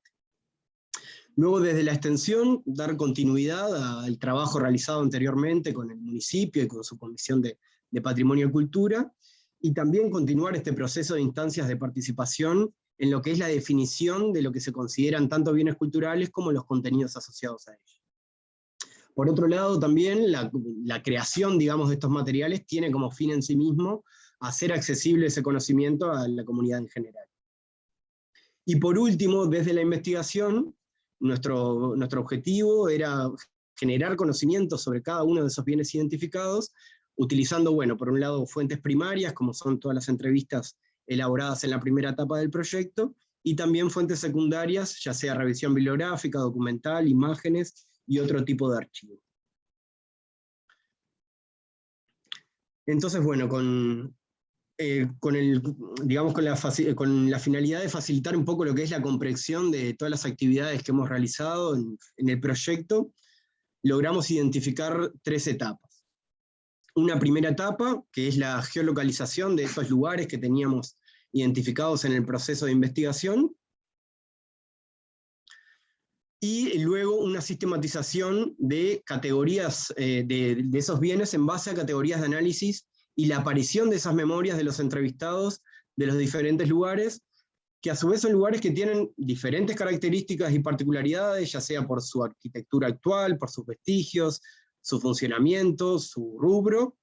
Luego, desde la extensión, dar continuidad al trabajo realizado anteriormente con el municipio y con su Comisión de Patrimonio y Cultura, y también continuar este proceso de instancias de participación en lo que es la definición de lo que se consideran tanto bienes culturales como los contenidos asociados a ellos. Por otro lado, también la creación, digamos, de estos materiales tiene como fin en sí mismo hacer accesible ese conocimiento a la comunidad en general. Y por último, desde la investigación, nuestro objetivo era generar conocimiento sobre cada uno de esos bienes identificados, utilizando, bueno, por un lado, fuentes primarias, como son todas las entrevistas elaboradas en la primera etapa del proyecto, y también fuentes secundarias, ya sea revisión bibliográfica, documental, imágenes y otro tipo de archivo. Entonces, bueno, con la finalidad de facilitar un poco lo que es la comprensión de todas las actividades que hemos realizado en el proyecto, logramos identificar 3 etapas. Una primera etapa, que es la geolocalización de estos lugares que teníamos identificados en el proceso de investigación, y luego una sistematización de categorías de esos bienes en base a categorías de análisis y la aparición de esas memorias de los entrevistados de los diferentes lugares, que a su vez son lugares que tienen diferentes características y particularidades, ya sea por su arquitectura actual, por sus vestigios, su funcionamiento, su rubro,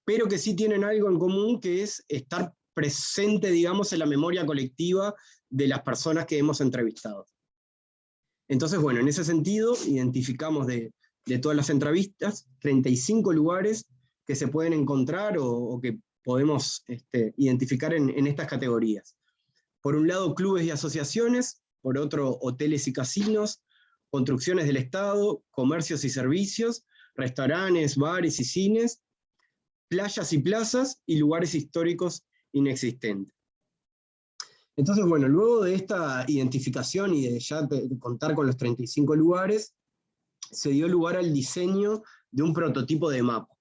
pero que sí tienen algo en común, que es estar presente, digamos, en la memoria colectiva de las personas que hemos entrevistado. Entonces, bueno, en ese sentido, identificamos de todas las entrevistas 35 lugares que se pueden encontrar o que podemos identificar en estas categorías. Por un lado, clubes y asociaciones, por otro, hoteles y casinos, construcciones del Estado, comercios y servicios, restaurantes, bares y cines, playas y plazas, y lugares históricos inexistentes. Entonces, bueno, luego de esta identificación y de ya contar con los 35 lugares, se dio lugar al diseño de un prototipo de mapa.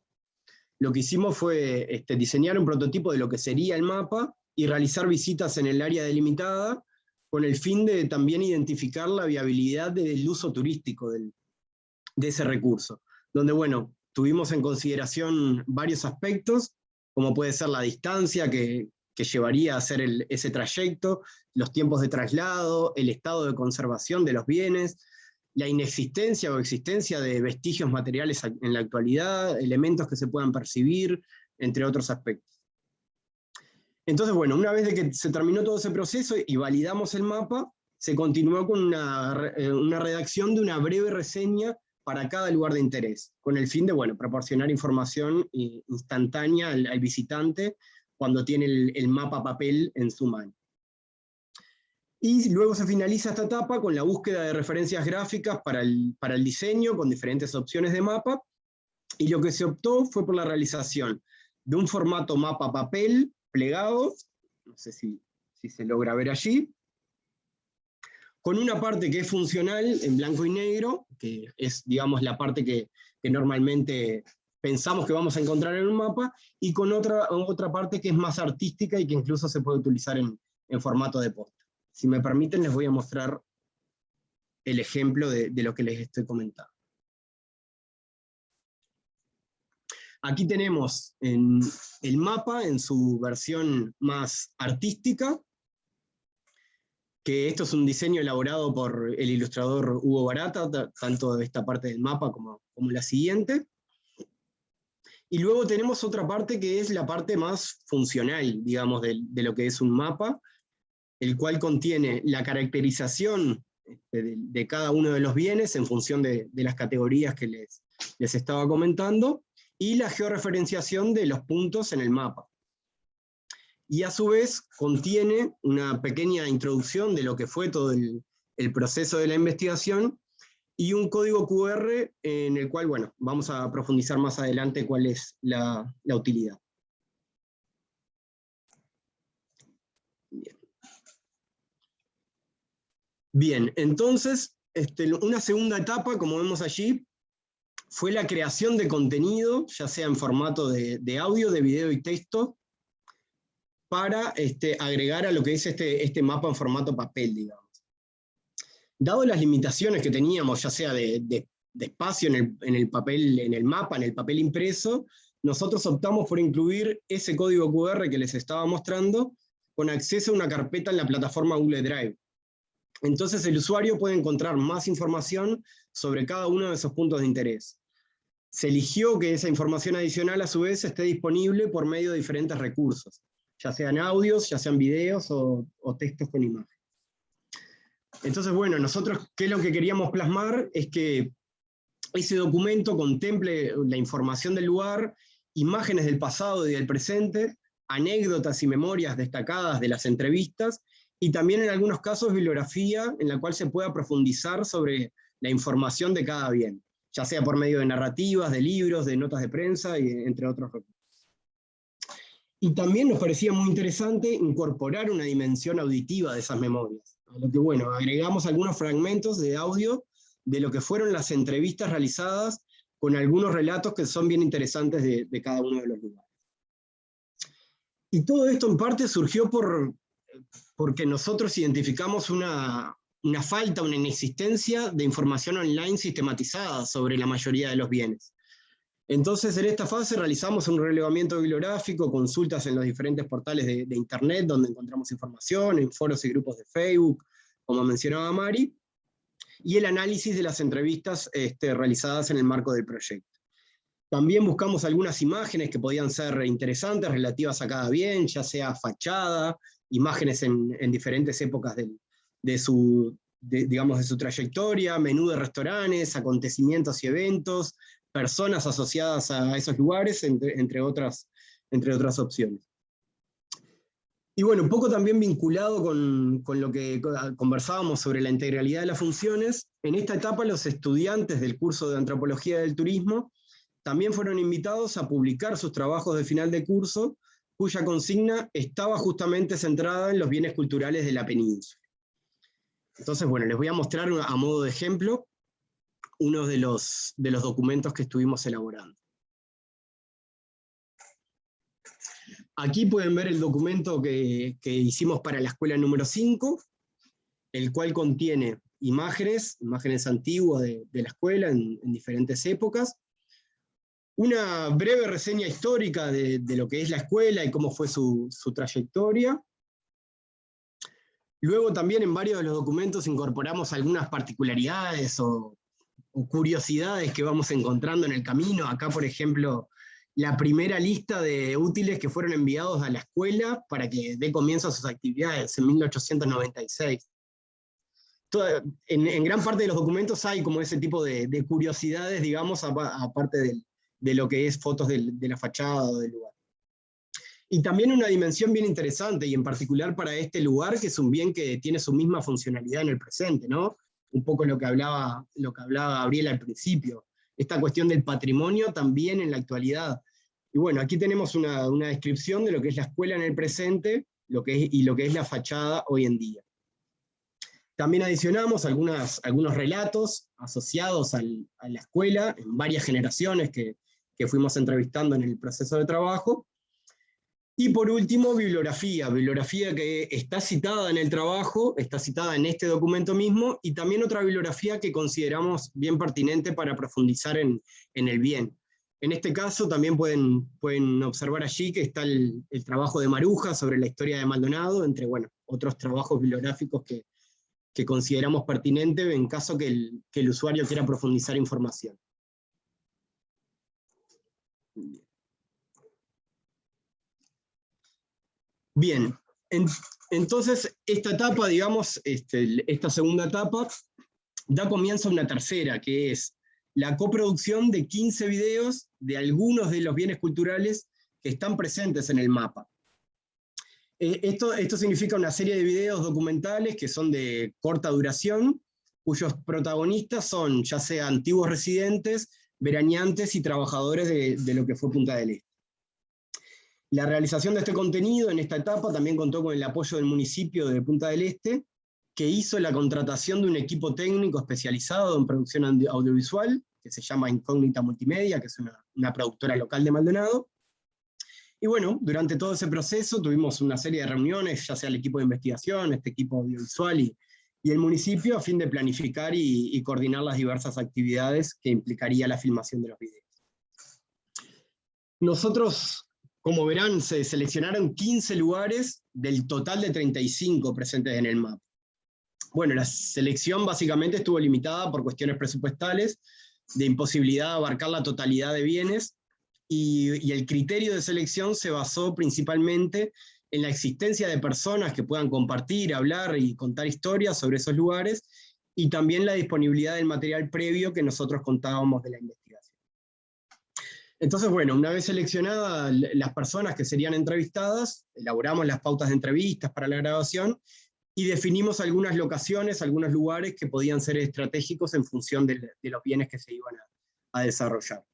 Lo que hicimos fue diseñar un prototipo de lo que sería el mapa y realizar visitas en el área delimitada con el fin de también identificar la viabilidad del uso turístico de ese recurso. Donde, bueno, tuvimos en consideración varios aspectos, como puede ser la distancia que llevaría a hacer ese trayecto, los tiempos de traslado, el estado de conservación de los bienes, la inexistencia o existencia de vestigios materiales en la actualidad, elementos que se puedan percibir, entre otros aspectos. Entonces, bueno, una vez de que se terminó todo ese proceso y validamos el mapa, se continuó con una redacción de una breve reseña para cada lugar de interés, con el fin de, bueno, proporcionar información instantánea al visitante cuando tiene el mapa papel en su mano. Y luego se finaliza esta etapa con la búsqueda de referencias gráficas para el diseño, con diferentes opciones de mapa, y lo que se optó fue por la realización de un formato mapa papel plegado, no sé si se logra ver allí, con una parte que es funcional en blanco y negro, que es, digamos, la parte que normalmente pensamos que vamos a encontrar en un mapa, y con otra parte que es más artística y que incluso se puede utilizar en formato de póster. Si me permiten, les voy a mostrar el ejemplo de lo que les estoy comentando. Aquí tenemos el mapa en su versión más artística, que esto es un diseño elaborado por el ilustrador Hugo Barata, tanto de esta parte del mapa como la siguiente. Y luego tenemos otra parte que es la parte más funcional, digamos, de lo que es un mapa, el cual contiene la caracterización de cada uno de los bienes en función de las categorías que les estaba comentando, y la georreferenciación de los puntos en el mapa. Y a su vez contiene una pequeña introducción de lo que fue todo el proceso de la investigación, y un código QR en el cual, bueno, vamos a profundizar más adelante cuál es la utilidad. Bien, entonces, una segunda etapa, como vemos allí, fue la creación de contenido, ya sea en formato de audio, de video y texto, para agregar a lo que es este mapa en formato papel, digamos. Dado las limitaciones que teníamos, ya sea de espacio en el papel, en el mapa, en el papel impreso, nosotros optamos por incluir ese código QR que les estaba mostrando con acceso a una carpeta en la plataforma Google Drive. Entonces el usuario puede encontrar más información sobre cada uno de esos puntos de interés. Se eligió que esa información adicional a su vez esté disponible por medio de diferentes recursos, ya sean audios, ya sean videos o textos con imagen. Entonces, bueno, nosotros, ¿qué es lo que queríamos plasmar? Es que ese documento contemple la información del lugar, imágenes del pasado y del presente, anécdotas y memorias destacadas de las entrevistas, y también en algunos casos bibliografía en la cual se pueda profundizar sobre la información de cada bien, ya sea por medio de narrativas, de libros, de notas de prensa, y entre otros recursos. Y también nos parecía muy interesante incorporar una dimensión auditiva de esas memorias, a lo que, bueno, agregamos algunos fragmentos de audio de lo que fueron las entrevistas realizadas con algunos relatos que son bien interesantes de cada uno de los lugares. Y todo esto en parte surgió porque nosotros identificamos una falta, una inexistencia de información online sistematizada sobre la mayoría de los bienes. Entonces, en esta fase realizamos un relevamiento bibliográfico, consultas en los diferentes portales de Internet, donde encontramos información, en foros y grupos de Facebook, como mencionaba Mari, y el análisis de las entrevistas realizadas en el marco del proyecto. También buscamos algunas imágenes que podían ser interesantes, relativas a cada bien, ya sea fachada, imágenes en diferentes épocas de su trayectoria, menú de restaurantes, acontecimientos y eventos, personas asociadas a esos lugares, entre otras opciones. Y bueno, un poco también vinculado con lo que conversábamos sobre la integralidad de las funciones, en esta etapa los estudiantes del curso de Antropología del Turismo también fueron invitados a publicar sus trabajos de final de curso, cuya consigna estaba justamente centrada en los bienes culturales de la península. Entonces, bueno, les voy a mostrar a modo de ejemplo uno de los documentos que estuvimos elaborando. Aquí pueden ver el documento que hicimos para la escuela número 5, el cual contiene imágenes antiguas de la escuela en diferentes épocas, una breve reseña histórica de lo que es la escuela y cómo fue su trayectoria. Luego también en varios de los documentos incorporamos algunas particularidades o curiosidades que vamos encontrando en el camino. Acá, por ejemplo, la primera lista de útiles que fueron enviados a la escuela para que dé comienzo a sus actividades en 1896. En gran parte de los documentos hay como ese tipo de curiosidades, digamos, aparte de lo que es fotos de la fachada o del lugar. Y también una dimensión bien interesante, y en particular para este lugar, que es un bien que tiene su misma funcionalidad en el presente, ¿no? Un poco lo que hablaba Gabriela al principio, esta cuestión del patrimonio también en la actualidad. Y bueno, aquí tenemos una descripción de lo que es la escuela en el presente y lo que es la fachada hoy en día. También adicionamos algunos relatos asociados a la escuela, en varias generaciones que fuimos entrevistando en el proceso de trabajo. Y por último, bibliografía que está citada en el trabajo, está citada en este documento mismo, y también otra bibliografía que consideramos bien pertinente para profundizar en el bien. En este caso también pueden observar allí que está el trabajo de Maruja sobre la historia de Maldonado, entre otros trabajos bibliográficos que consideramos pertinentes en caso que el usuario quiera profundizar información. Bien, entonces esta etapa, digamos, esta segunda etapa, da comienzo a una tercera, que es la coproducción de 15 videos de algunos de los bienes culturales que están presentes en el mapa. Esto significa una serie de videos documentales que son de corta duración, cuyos protagonistas son ya sea antiguos residentes, veraneantes y trabajadores de lo que fue Punta del Este. La realización de este contenido en esta etapa también contó con el apoyo del municipio de Punta del Este, que hizo la contratación de un equipo técnico especializado en producción audiovisual, que se llama Incógnita Multimedia, que es una productora local de Maldonado, Y bueno, durante todo ese proceso tuvimos una serie de reuniones, ya sea el equipo de investigación, este equipo audiovisual y el municipio, a fin de planificar y coordinar las diversas actividades que implicaría la filmación de los videos. Nosotros, como verán, se seleccionaron 15 lugares del total de 35 presentes en el mapa. Bueno, la selección básicamente estuvo limitada por cuestiones presupuestales, de imposibilidad de abarcar la totalidad de bienes, y el criterio de selección se basó principalmente en la existencia de personas que puedan compartir, hablar y contar historias sobre esos lugares, y también la disponibilidad del material previo que nosotros contábamos de la investigación. Entonces, bueno, una vez seleccionadas las personas que serían entrevistadas, elaboramos las pautas de entrevistas para la grabación y definimos algunas locaciones, algunos lugares que podían ser estratégicos en función de los bienes que se iban a desarrollar.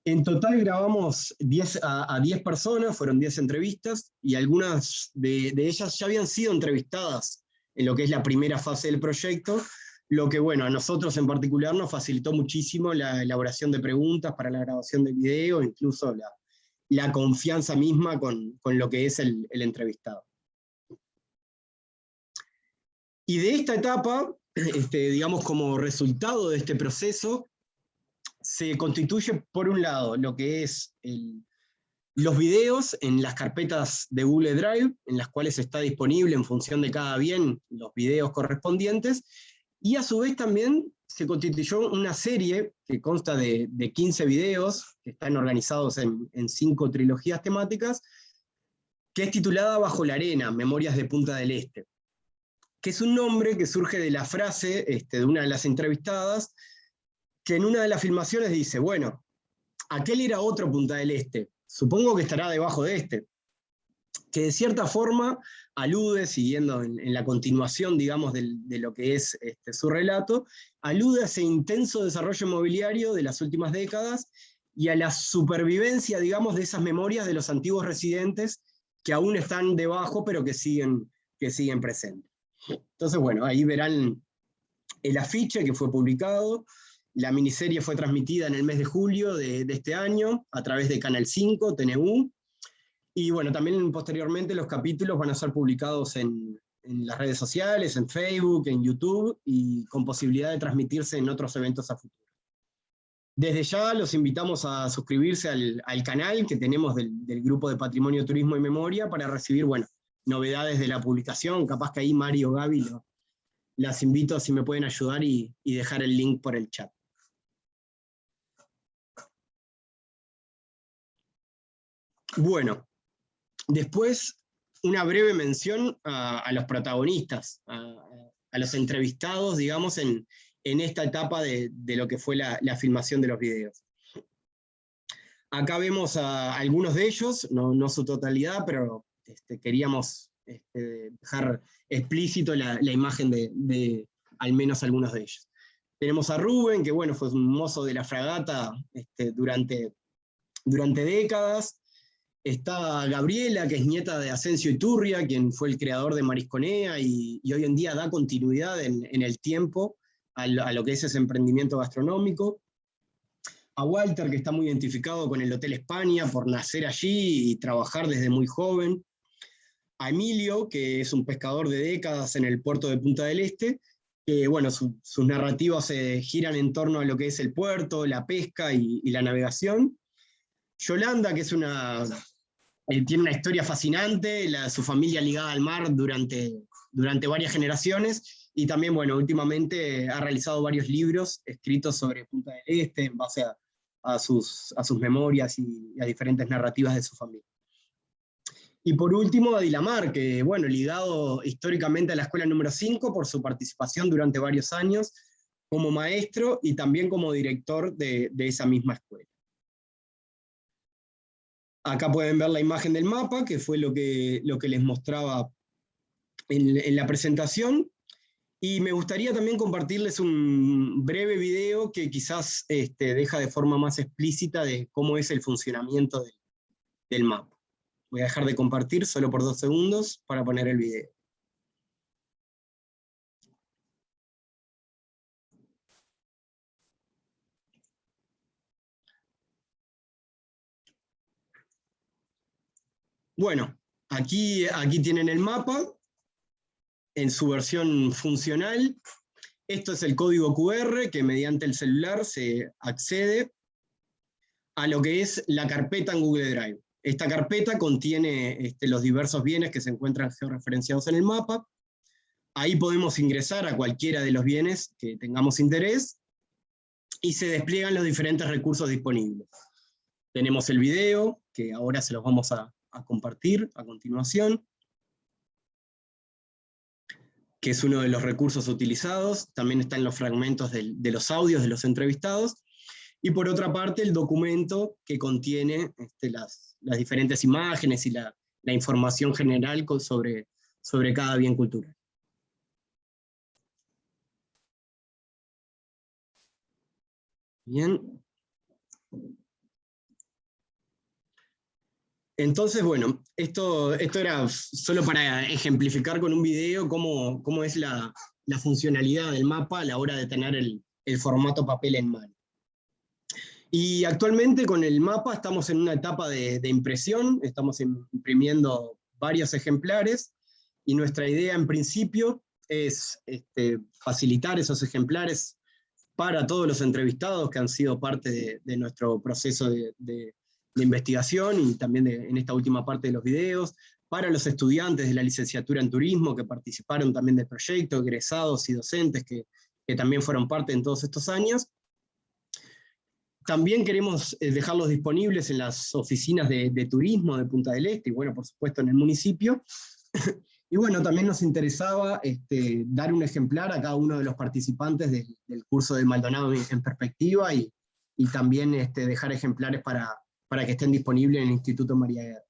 En total grabamos a 10 personas, fueron 10 entrevistas, y algunas de ellas ya habían sido entrevistadas en lo que es la primera fase del proyecto, lo que, bueno, a nosotros en particular nos facilitó muchísimo la elaboración de preguntas para la grabación del video, incluso la confianza misma con lo que es el entrevistado. Y de esta etapa, digamos, como resultado de este proceso, se constituye, por un lado, lo que es los videos en las carpetas de Google Drive, en las cuales está disponible en función de cada bien los videos correspondientes, y a su vez también se constituyó una serie que consta de 15 videos, que están organizados en 5 trilogías temáticas, que es titulada Bajo la Arena, Memorias de Punta del Este, que es un nombre que surge de la frase de una de las entrevistadas, que en una de las filmaciones dice, bueno, aquel era otro Punta del Este, supongo que estará debajo de este, que de cierta forma alude, siguiendo en la continuación, digamos, de lo que es su relato, alude a ese intenso desarrollo inmobiliario de las últimas décadas y a la supervivencia, digamos, de esas memorias de los antiguos residentes que aún están debajo, pero que siguen presentes. Entonces, bueno, ahí verán el afiche que fue publicado. La miniserie fue transmitida en el mes de julio de este año a través de Canal 5, TNU, y bueno, también posteriormente los capítulos van a ser publicados en las redes sociales, en Facebook, en YouTube, y con posibilidad de transmitirse en otros eventos a futuro. Desde ya los invitamos a suscribirse al canal que tenemos del Grupo de Patrimonio, Turismo y Memoria para recibir, bueno, novedades de la publicación. Capaz que ahí Mario o Gaby las invito si me pueden ayudar y dejar el link por el chat. Bueno, después una breve mención a los protagonistas, a los entrevistados, digamos, en esta etapa de lo que fue la filmación de los videos. Acá vemos a algunos de ellos, no su totalidad, pero queríamos dejar explícito la imagen de al menos algunos de ellos. Tenemos a Rubén, que bueno, fue un mozo de la fragata durante décadas. Está Gabriela, que es nieta de Asensio Iturria, quien fue el creador de Marisconea y hoy en día da continuidad en el tiempo a lo que es ese emprendimiento gastronómico. A Walter, que está muy identificado con el Hotel España por nacer allí y trabajar desde muy joven. A Emilio, que es un pescador de décadas en el puerto de Punta del Este, que bueno, sus narrativas se giran en torno a lo que es el puerto, la pesca y la navegación. Yolanda, que tiene una historia fascinante, su familia ligada al mar durante varias generaciones, y también, bueno, últimamente ha realizado varios libros escritos sobre Punta del Este en base a sus memorias y a diferentes narrativas de su familia. Y por último, a Dilamar, que, bueno, ligado históricamente a la escuela número 5 por su participación durante varios años como maestro y también como director de esa misma escuela. Acá pueden ver la imagen del mapa, que fue lo que les mostraba en la presentación. Y me gustaría también compartirles un breve video que quizás deja de forma más explícita de cómo es el funcionamiento del mapa. Voy a dejar de compartir solo por 2 segundos para poner el video. Bueno, aquí tienen el mapa en su versión funcional. Esto es el código QR que mediante el celular se accede a lo que es la carpeta en Google Drive. Esta carpeta contiene los diversos bienes que se encuentran georreferenciados en el mapa. Ahí podemos ingresar a cualquiera de los bienes que tengamos interés y se despliegan los diferentes recursos disponibles. Tenemos el video, que ahora se los vamos a compartir a continuación, que es uno de los recursos utilizados. También están los fragmentos de los audios de los entrevistados. Y por otra parte, el documento que contiene las diferentes imágenes y la información general sobre cada bien cultural. Bien. Entonces, bueno, esto era solo para ejemplificar con un video cómo es la funcionalidad del mapa a la hora de tener el formato papel en mano. Y actualmente con el mapa estamos en una etapa de impresión, estamos imprimiendo varios ejemplares, y nuestra idea en principio es facilitar esos ejemplares para todos los entrevistados que han sido parte de nuestro proceso de investigación, y también en esta última parte de los videos, para los estudiantes de la licenciatura en turismo que participaron también del proyecto, egresados y docentes que también fueron parte en todos estos años. También queremos dejarlos disponibles en las oficinas de turismo de Punta del Este, y bueno, por supuesto en el municipio. Y bueno, también nos interesaba dar un ejemplar a cada uno de los participantes del curso de Maldonado en Perspectiva, y también dejar ejemplares para que estén disponibles en el Instituto María Guerra.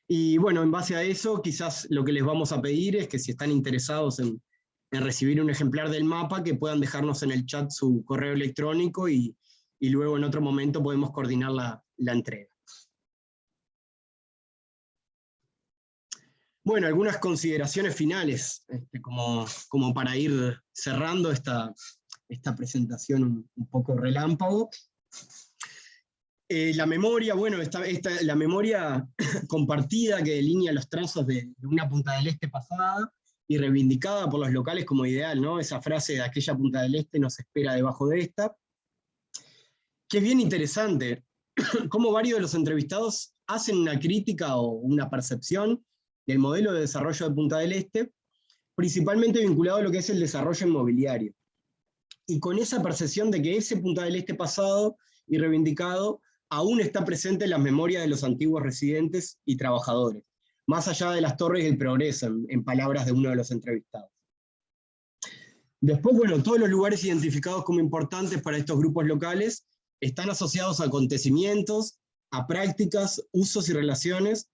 Y bueno, en base a eso, quizás lo que les vamos a pedir es que si están interesados en recibir un ejemplar del mapa, que puedan dejarnos en el chat su correo electrónico, y luego en otro momento podemos coordinar la entrega. Bueno, algunas consideraciones finales, como para ir cerrando esta presentación un poco relámpago. La memoria, bueno, la memoria compartida que delinea los trazos de una Punta del Este pasada y reivindicada por los locales como ideal, ¿no? Esa frase de aquella Punta del Este nos espera debajo de esta, que es bien interesante, cómo varios de los entrevistados hacen una crítica o una percepción del modelo de desarrollo de Punta del Este, principalmente vinculado a lo que es el desarrollo inmobiliario. Y con esa percepción de que ese Punta del Este pasado y reivindicado aún está presente en las memorias de los antiguos residentes y trabajadores, más allá de las torres del progreso, en palabras de uno de los entrevistados. Después, bueno, todos los lugares identificados como importantes para estos grupos locales están asociados a acontecimientos, a prácticas, usos y relaciones,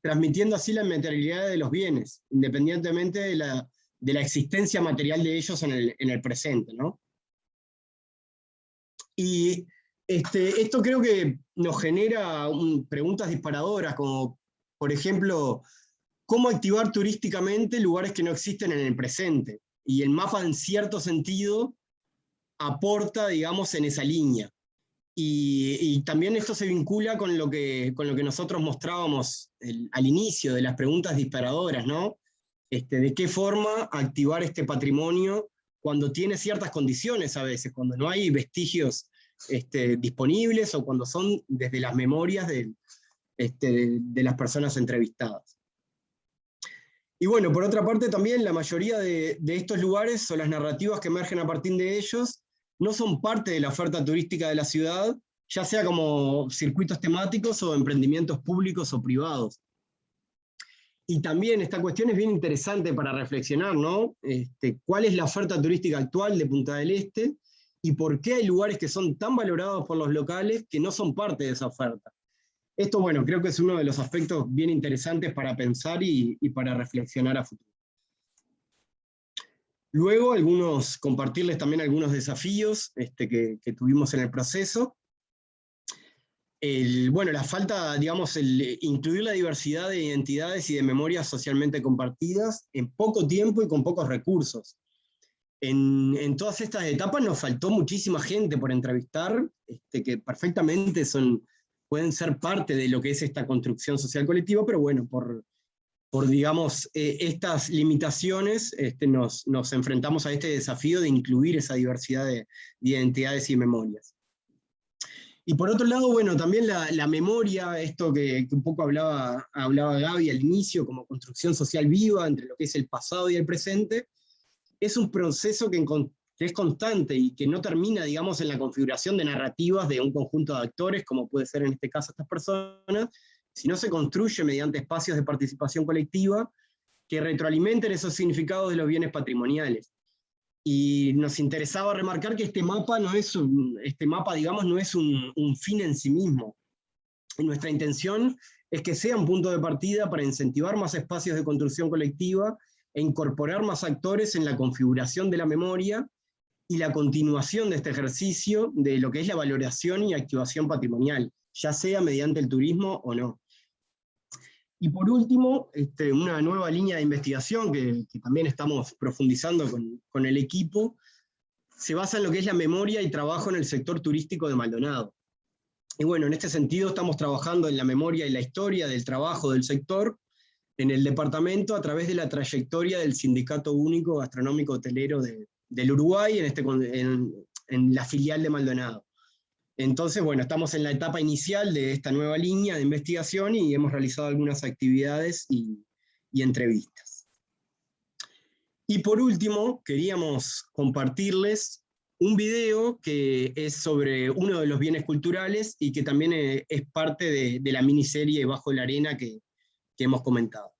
transmitiendo así la materialidad de los bienes, independientemente de la existencia material de ellos en el presente, ¿no? Y esto creo que nos genera preguntas disparadoras, como, por ejemplo, ¿cómo activar turísticamente lugares que no existen en el presente? Y el mapa, en cierto sentido, aporta, digamos, en esa línea. Y también esto se vincula con lo que nosotros mostrábamos al inicio de las preguntas disparadoras, ¿no? De qué forma activar este patrimonio cuando tiene ciertas condiciones a veces, cuando no hay vestigios disponibles, o cuando son desde las memorias de las personas entrevistadas. Y bueno, por otra parte también la mayoría de estos lugares, o las narrativas que emergen a partir de ellos, no son parte de la oferta turística de la ciudad, ya sea como circuitos temáticos o emprendimientos públicos o privados. Y también esta cuestión es bien interesante para reflexionar, ¿no? ¿Cuál es la oferta turística actual de Punta del Este? ¿Y por qué hay lugares que son tan valorados por los locales que no son parte de esa oferta? Esto, bueno, creo que es uno de los aspectos bien interesantes para pensar y para reflexionar a futuro. Luego, compartirles también algunos desafíos que tuvimos en el proceso. Bueno, la falta, digamos, incluir la diversidad de identidades y de memorias socialmente compartidas en poco tiempo y con pocos recursos. En todas estas etapas nos faltó muchísima gente por entrevistar, que perfectamente son pueden ser parte de lo que es esta construcción social colectiva, pero bueno, por digamos, estas limitaciones, nos enfrentamos a este desafío de incluir esa diversidad de identidades y memorias. Y por otro lado, bueno, también la memoria, esto que un poco hablaba Gaby al inicio, como construcción social viva entre lo que es el pasado y el presente, es un proceso que es constante y que no termina, digamos, en la configuración de narrativas de un conjunto de actores, como puede ser en este caso estas personas, sino se construye mediante espacios de participación colectiva que retroalimenten esos significados de los bienes patrimoniales. Y nos interesaba remarcar que este mapa, digamos, no es un fin en sí mismo. Y nuestra intención es que sea un punto de partida para incentivar más espacios de construcción colectiva e incorporar más actores en la configuración de la memoria y la continuación de este ejercicio de lo que es la valoración y activación patrimonial, ya sea mediante el turismo o no. Y por último, una nueva línea de investigación que también estamos profundizando con el equipo, se basa en lo que es la memoria y trabajo en el sector turístico de Maldonado. Y bueno, en este sentido estamos trabajando en la memoria y la historia del trabajo del sector en el departamento a través de la trayectoria del Sindicato Único Gastronómico Hotelero del Uruguay en la filial de Maldonado. Entonces, bueno, estamos en la etapa inicial de esta nueva línea de investigación y hemos realizado algunas actividades y entrevistas. Y por último, queríamos compartirles un video que es sobre uno de los bienes culturales y que también es parte de la miniserie Bajo la Arena que hemos comentado.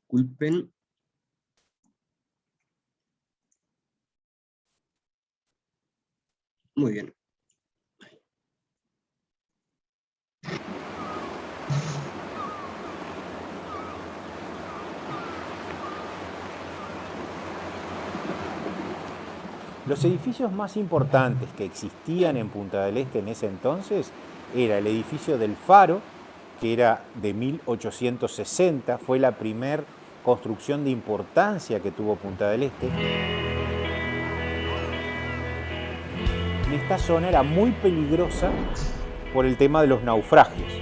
Disculpen. Muy bien. Los edificios más importantes que existían en Punta del Este en ese entonces era el edificio del Faro, que era de 1860, fue la primera construcción de importancia que tuvo Punta del Este. En esta zona era muy peligrosa por el tema de los naufragios.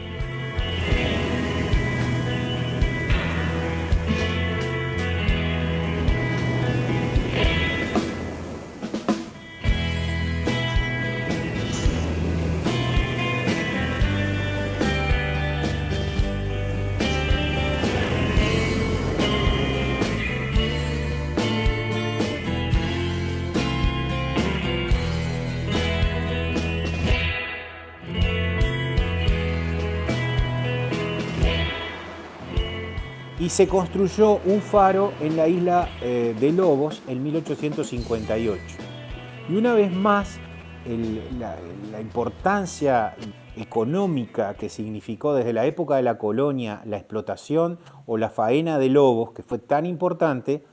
Y se construyó un faro en la isla de Lobos en 1858. Y una vez más, la importancia económica que significó desde la época de la colonia la explotación o la faena de lobos, que fue tan importante,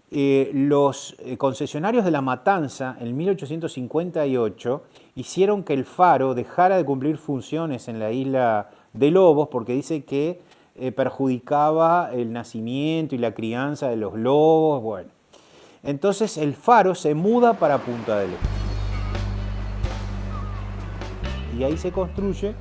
los concesionarios de La Matanza en 1858 hicieron que el faro dejara de cumplir funciones en la isla de Lobos porque dice que perjudicaba el nacimiento y la crianza de los lobos. Bueno, entonces el faro se muda para Punta del Este. Y ahí se construye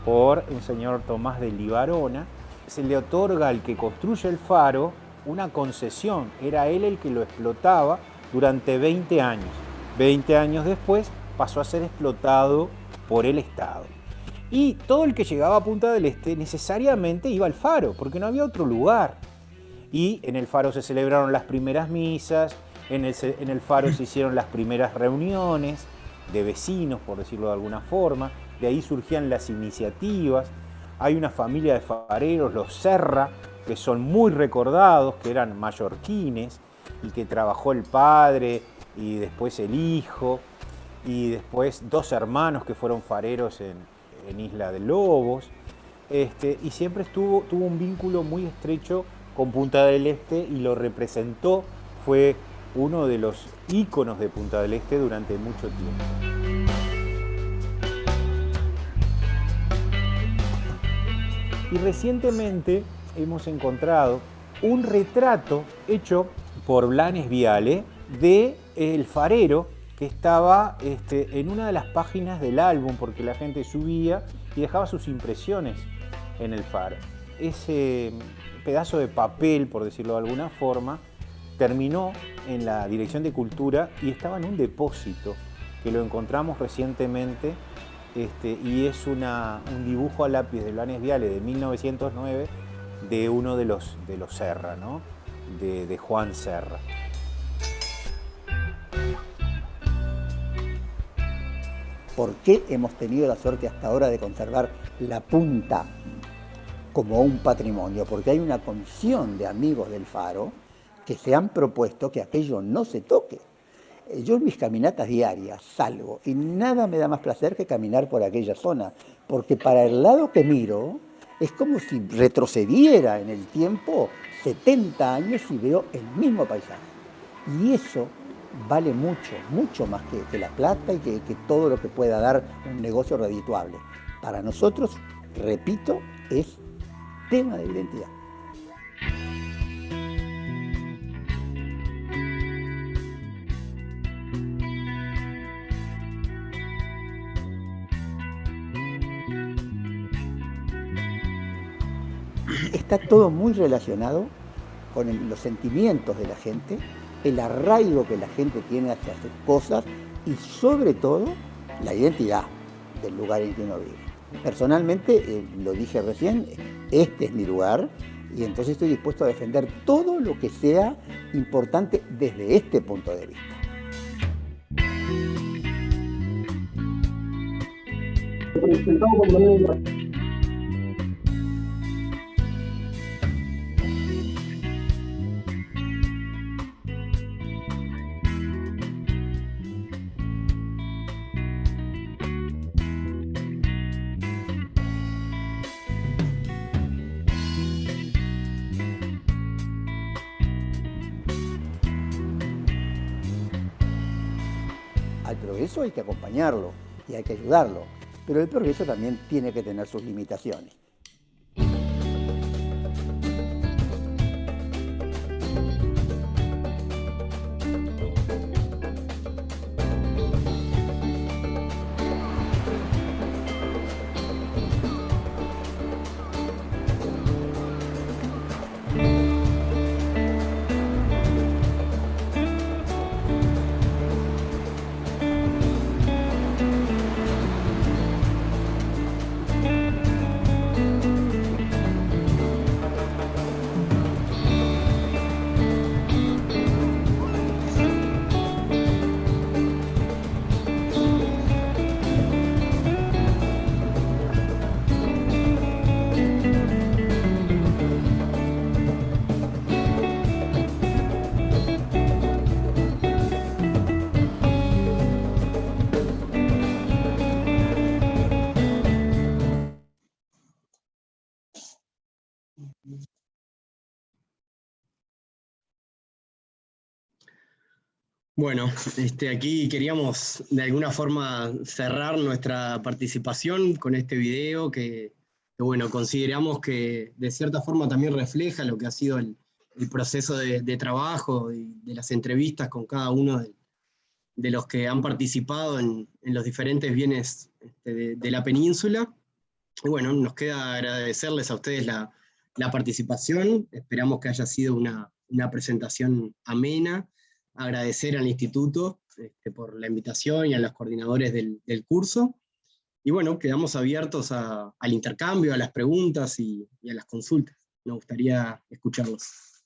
por el señor Tomás de Libarona. Se le otorga al que construye el faro una concesión. Era él el que lo explotaba durante 20 años. 20 años después pasó a ser explotado por el Estado. Y todo el que llegaba a Punta del Este necesariamente iba al faro, porque no había otro lugar. Y en el faro se celebraron las primeras misas, en el faro se hicieron las primeras reuniones de vecinos, por decirlo de alguna forma. De ahí surgían las iniciativas. Hay una familia de fareros, los Serra, que son muy recordados, que eran mallorquines, y que trabajó el padre y después el hijo, y después 2 hermanos que fueron fareros en Isla de Lobos, y siempre tuvo un vínculo muy estrecho con Punta del Este y lo representó, fue uno de los íconos de Punta del Este durante mucho tiempo. Y recientemente hemos encontrado un retrato hecho por Blanes Viale de el farero que estaba en una de las páginas del álbum, porque la gente subía y dejaba sus impresiones en el faro. Ese pedazo de papel, por decirlo de alguna forma, terminó en la Dirección de Cultura y estaba en un depósito que lo encontramos recientemente, y es un dibujo a lápiz de Blanes Viale de 1909 de uno de los Serra, ¿no? de Juan Serra. ¿Por qué hemos tenido la suerte hasta ahora de conservar la punta como un patrimonio? Porque hay una comisión de amigos del faro que se han propuesto que aquello no se toque. Yo en mis caminatas diarias salgo y nada me da más placer que caminar por aquella zona, porque para el lado que miro es como si retrocediera en el tiempo 70 años y veo el mismo paisaje. Y eso vale mucho, mucho más que la plata y que todo lo que pueda dar un negocio redituable. Para nosotros, repito, es tema de identidad. Está todo muy relacionado con los sentimientos de la gente, el arraigo que la gente tiene hacia sus cosas y sobre todo la identidad del lugar en que uno vive. Personalmente, lo dije recién, este es mi lugar y entonces estoy dispuesto a defender todo lo que sea importante desde este punto de vista. Al progreso hay que acompañarlo y hay que ayudarlo, pero el progreso también tiene que tener sus limitaciones. Bueno, aquí queríamos de alguna forma cerrar nuestra participación con este video que bueno, consideramos que de cierta forma también refleja lo que ha sido el proceso de trabajo y de las entrevistas con cada uno de los que han participado en los diferentes bienes de la península. Y bueno, nos queda agradecerles a ustedes la participación, esperamos que haya sido una presentación amena, agradecer al instituto por la invitación y a los coordinadores del curso, y bueno, quedamos abiertos al intercambio, a las preguntas y a las consultas. Nos gustaría escucharlos.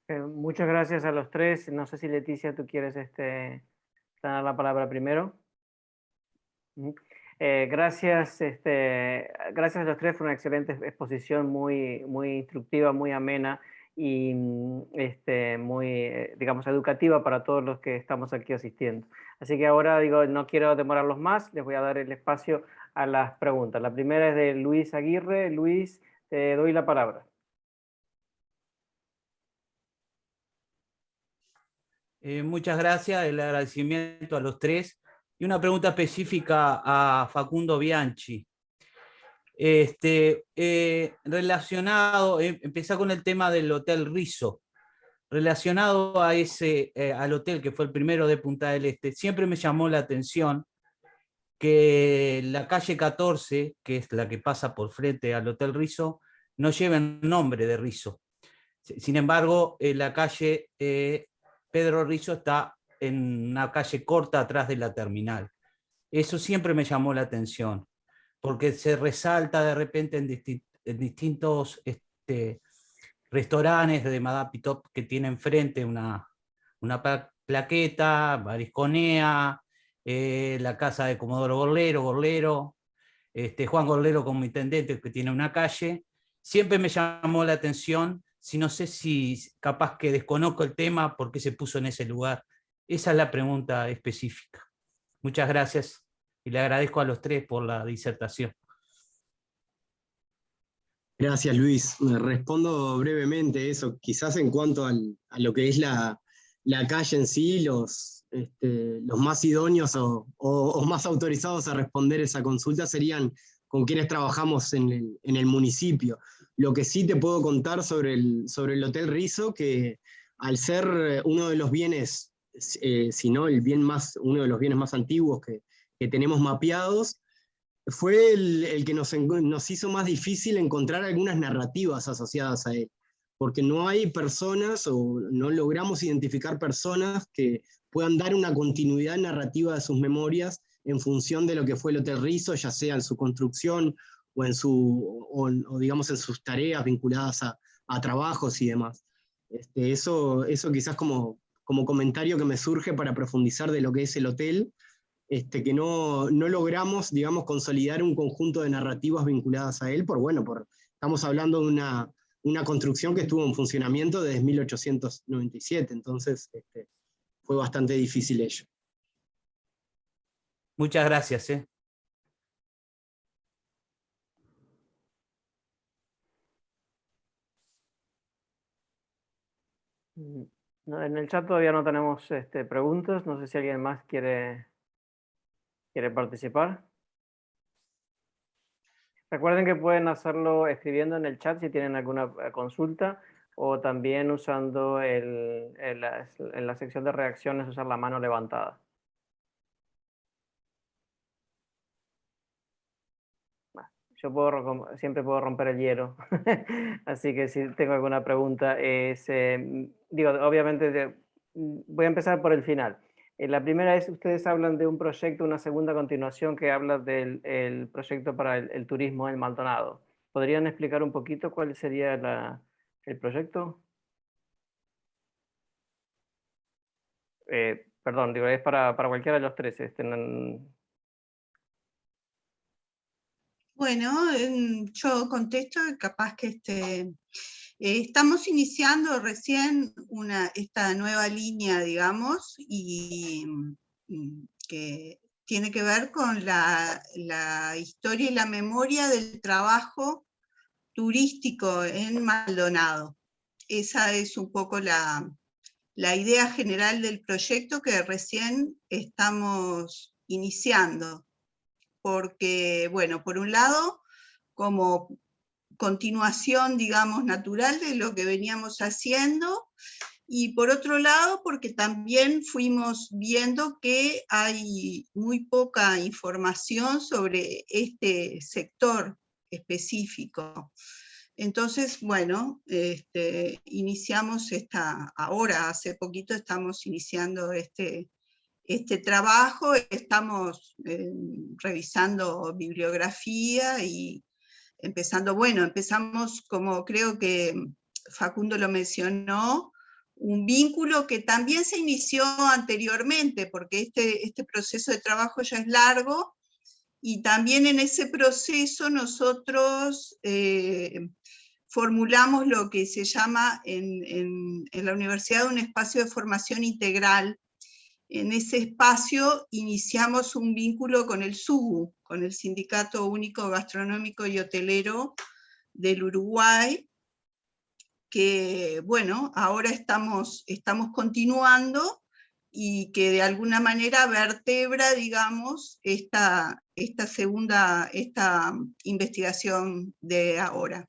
Muchas gracias a los tres. No sé si Leticia, tú quieres dar la palabra primero. Gracias, gracias a los tres, fue una excelente exposición, muy instructiva, muy amena y muy, digamos, educativa para todos los que estamos aquí asistiendo. Así que ahora, no quiero demorarlos más, les voy a dar el espacio a las preguntas. La primera es de Luis Aguirre. Luis, te doy la palabra. Muchas gracias, el agradecimiento a los tres. Y una pregunta específica a Facundo Bianchi. Relacionado, empecé con el tema del Hotel Rizo. Relacionado a al hotel que fue el primero de Punta del Este, siempre me llamó la atención que la calle 14, que es la que pasa por frente al Hotel Rizo, no lleva el nombre de Rizo. Sin embargo, la calle Pedro Rizo está en una calle corta atrás de la terminal. Eso siempre me llamó la atención, porque se resalta de repente en distintos restaurantes de Madame Pitop que tienen frente una plaqueta, Barisconea, la casa de Comodoro Gorlero, Juan Gorlero como intendente que tiene una calle. Siempre me llamó la atención, no sé si capaz que desconozco el tema, por qué se puso en ese lugar. Esa es la pregunta específica. Muchas gracias y le agradezco a los tres por la disertación. Gracias, Luis. Respondo brevemente eso, quizás en cuanto a lo que es la calle en sí, los más idóneos o más autorizados a responder esa consulta serían con quienes trabajamos en el municipio. Lo que sí te puedo contar sobre el Hotel Rizo, que al ser uno de los bienes, si no uno de los bienes más antiguos que tenemos mapeados, fue el que nos hizo más difícil encontrar algunas narrativas asociadas a él, porque no hay personas o no logramos identificar personas que puedan dar una continuidad narrativa de sus memorias en función de lo que fue el Hotel Rizo, ya sea en su construcción o digamos en sus tareas vinculadas a trabajos y demás. Eso quizás como comentario que me surge para profundizar de lo que es el hotel, que no logramos, digamos, consolidar un conjunto de narrativas vinculadas a él, estamos hablando de una construcción que estuvo en funcionamiento desde 1897, entonces fue bastante difícil ello. Muchas gracias. No, en el chat todavía no tenemos preguntas, no sé si alguien más quiere participar. Recuerden que pueden hacerlo escribiendo en el chat si tienen alguna consulta, o también usando en la sección de reacciones usar la mano levantada. Yo siempre puedo romper el hielo, así que si tengo alguna pregunta, obviamente voy a empezar por el final. La primera es, ustedes hablan de un proyecto, una segunda continuación que habla del proyecto para el turismo en Maldonado. ¿Podrían explicar un poquito cuál sería el proyecto? Perdón, es para cualquiera de los tres. Bueno, yo contesto, capaz que estamos iniciando recién esta nueva línea, digamos, y que tiene que ver con la historia y la memoria del trabajo turístico en Maldonado. Esa es un poco la idea general del proyecto que recién estamos iniciando. Porque, bueno, por un lado, como continuación, digamos, natural de lo que veníamos haciendo, y por otro lado, porque también fuimos viendo que hay muy poca información sobre este sector específico. Entonces, bueno, iniciamos ahora, hace poquito estamos iniciando este trabajo, estamos revisando bibliografía y empezamos, como creo que Facundo lo mencionó, un vínculo que también se inició anteriormente, porque este proceso de trabajo ya es largo, y también en ese proceso nosotros formulamos lo que se llama en la universidad un espacio de formación integral. En ese espacio iniciamos un vínculo con el SUGU, con el Sindicato Único Gastronómico y Hotelero del Uruguay, que bueno, ahora estamos continuando, y que de alguna manera vertebra, digamos, esta investigación de ahora.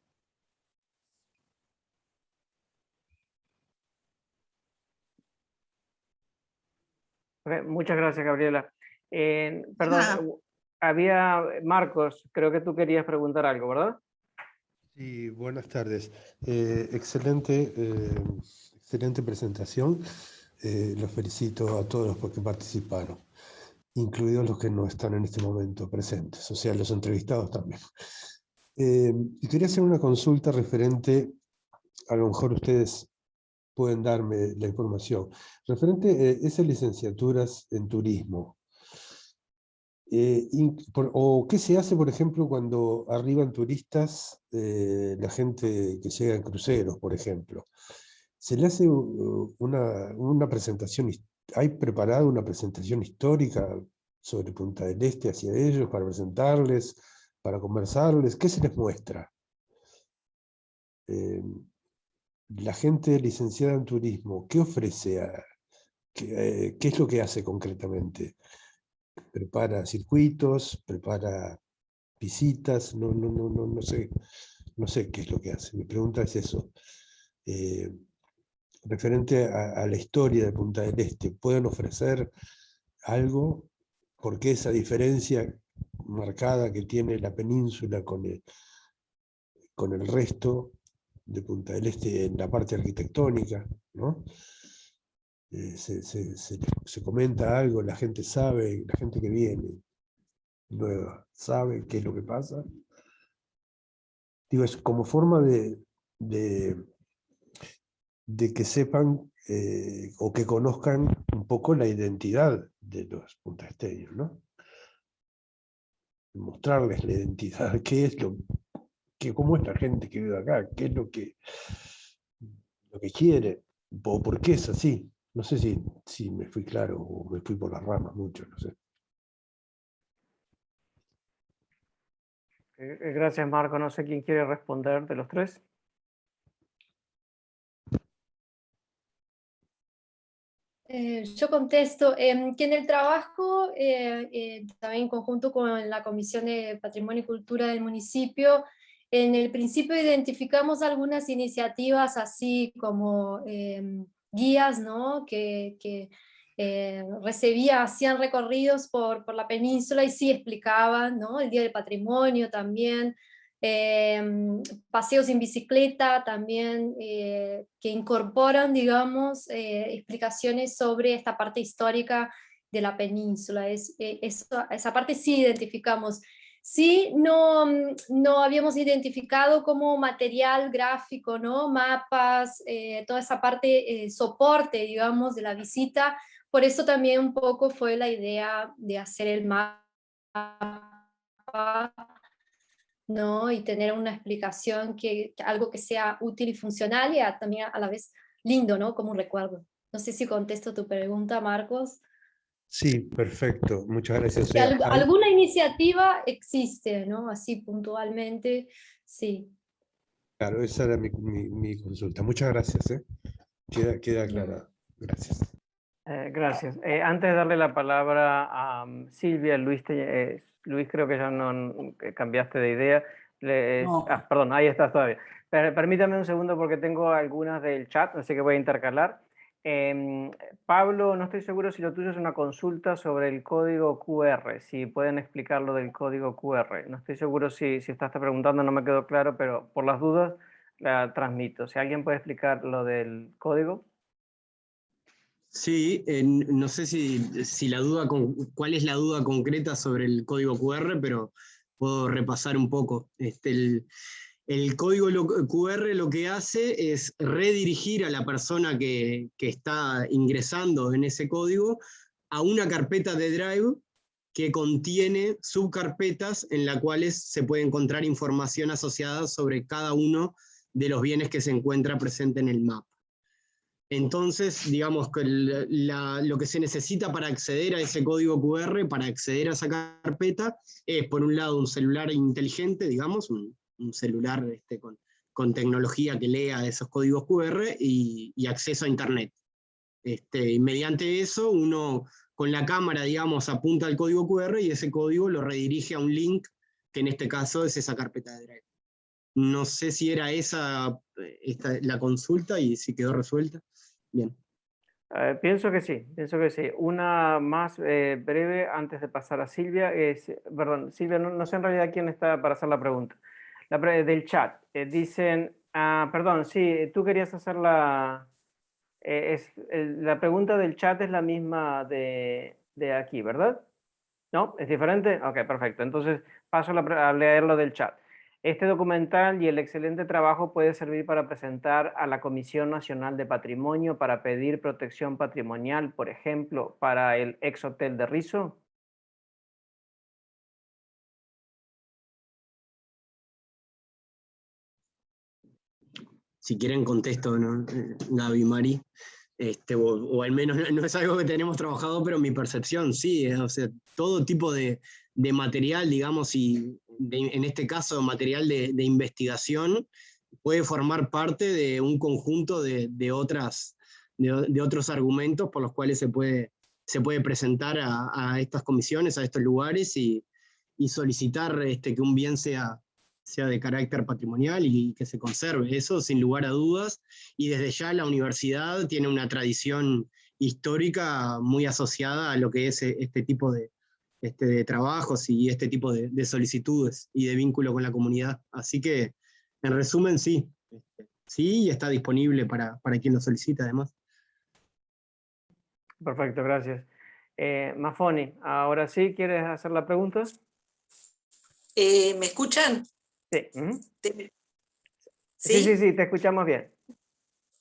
Muchas gracias, Gabriela. Perdón, había Marcos, creo que tú querías preguntar algo, ¿verdad? Sí, buenas tardes. Excelente presentación. Los felicito a todos los que participaron, incluidos los que no están en este momento presentes, o sea, los entrevistados también. Y quería hacer una consulta referente, a lo mejor ustedes pueden darme la información, referente a esas licenciaturas en turismo. O qué se hace, por ejemplo, cuando arriban turistas, la gente que llega en cruceros, por ejemplo. ¿Se le hace una presentación, hay preparada una presentación histórica sobre Punta del Este hacia ellos, para presentarles, para conversarles? ¿Qué se les muestra? La gente licenciada en turismo, ¿qué ofrece? ¿Qué es lo que hace concretamente? ¿Prepara circuitos? ¿Prepara visitas? No sé qué es lo que hace. Mi pregunta es eso. Referente a la historia de Punta del Este, ¿pueden ofrecer algo? ¿Por qué esa diferencia marcada que tiene la península con el resto de Punta del Este en la parte arquitectónica, ¿no? Se comenta algo, la gente sabe, la gente que viene nueva sabe qué es lo que pasa. Digo, es como forma de que sepan o que conozcan un poco la identidad de los puntaesteños, ¿no? Mostrarles la identidad, cómo es la gente que vive acá, qué es lo que quiere, o por qué es así. No sé si me fui claro o me fui por las ramas mucho, no sé. Gracias, Marco. No sé quién quiere responder de los tres. Yo contesto que en el trabajo, también en conjunto con la Comisión de Patrimonio y Cultura del municipio, en el principio identificamos algunas iniciativas así como guías, ¿no? que hacían recorridos por la península y sí explicaban, ¿no? El Día del Patrimonio también, paseos en bicicleta también, que incorporan, digamos, explicaciones sobre esta parte histórica de la península. Esa parte sí identificamos. Sí, no habíamos identificado como material gráfico, ¿no? Mapas, toda esa parte, soporte, digamos, de la visita. Por eso también un poco fue la idea de hacer el mapa, ¿no? Y tener una explicación, algo que sea útil y funcional y también a la vez lindo, ¿no? Como un recuerdo. No sé si contesto tu pregunta, Marcos. Sí, perfecto. Muchas gracias. Alguna iniciativa existe, ¿no? Así puntualmente, sí. Claro, esa era mi consulta. Muchas gracias. Queda aclarado. Gracias. Gracias. Antes de darle la palabra a Silvia, Luis creo que ya no cambiaste de idea. No. Perdón, ahí estás todavía. Permítame un segundo porque tengo algunas del chat, así que voy a intercalar. Pablo, no estoy seguro si lo tuyo es una consulta sobre el código QR, si pueden explicar lo del código QR. No estoy seguro si estás preguntando, no me quedó claro, pero por las dudas la transmito. Si alguien puede explicar lo del código. Sí, no sé cuál es la duda concreta sobre el código QR, pero puedo repasar un poco. El código QR lo que hace es redirigir a la persona que está ingresando en ese código a una carpeta de Drive que contiene subcarpetas en las cuales se puede encontrar información asociada sobre cada uno de los bienes que se encuentra presente en el mapa. Entonces, digamos que lo que se necesita para acceder a ese código QR, para acceder a esa carpeta, es por un lado un celular inteligente, digamos, un celular con tecnología que lea esos códigos QR y acceso a Internet. Y mediante eso uno con la cámara, digamos, apunta al código QR y ese código lo redirige a un link, que en este caso es esa carpeta de Drive. No sé si era esa la consulta y si quedó resuelta. Bien. Pienso que sí, pienso que sí. Una más breve antes de pasar a Silvia. Perdón, Silvia, no sé en realidad quién está para hacer la pregunta. Del chat. Dicen, perdón, sí, tú querías hacer la pregunta del chat es la misma de aquí, ¿verdad? ¿No? ¿Es diferente? Ok, perfecto. Entonces paso a leerlo del chat. Este documental y el excelente trabajo puede servir para presentar a la Comisión Nacional de Patrimonio para pedir protección patrimonial, por ejemplo, para el ex hotel de Risso. Si quieren contesto, ¿no? Gaby, Mari. O al menos no es algo que tenemos trabajado, pero mi percepción sí, o sea, todo tipo de material, digamos, y en este caso material de investigación, puede formar parte de un conjunto de otros argumentos por los cuales se puede presentar a estas comisiones, a estos lugares, y solicitar que un bien sea de carácter patrimonial y que se conserve, eso sin lugar a dudas, y desde ya la universidad tiene una tradición histórica muy asociada a lo que es este tipo de trabajos y este tipo de solicitudes y de vínculo con la comunidad. Así que, en resumen, sí, sí, y está disponible para quien lo solicita además. Perfecto, gracias. Mafoni, ahora sí, ¿quieres hacer la pregunta? ¿Me escuchan? Sí. ¿Sí? Sí, te escuchamos bien.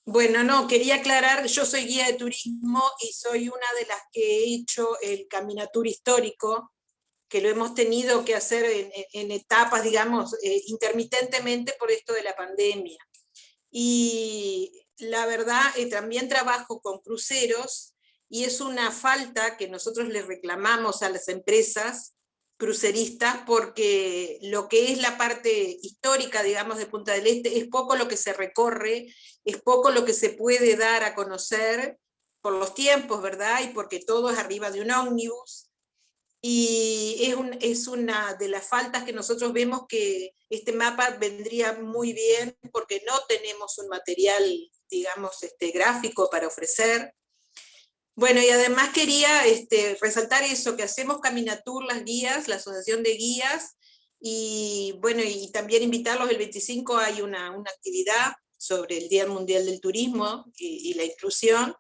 Bueno, no, quería aclarar, yo soy guía de turismo y soy una de las que he hecho el Caminatur histórico, que lo hemos tenido que hacer en etapas, digamos, intermitentemente por esto de la pandemia. Y la verdad, también trabajo con cruceros y es una falta que nosotros le reclamamos a las empresas cruceristas, porque lo que es la parte histórica, digamos, de Punta del Este, es poco lo que se recorre, es poco lo que se puede dar a conocer por los tiempos, ¿verdad? Y porque todo es arriba de un ómnibus. Y es una de las faltas que nosotros vemos, que este mapa vendría muy bien porque no tenemos un material, digamos, gráfico para ofrecer. Bueno, y además quería resaltar eso, que hacemos Caminatur, las guías, la asociación de guías, y bueno, y también invitarlos, el 25 hay una actividad sobre el Día Mundial del Turismo y la inclusión,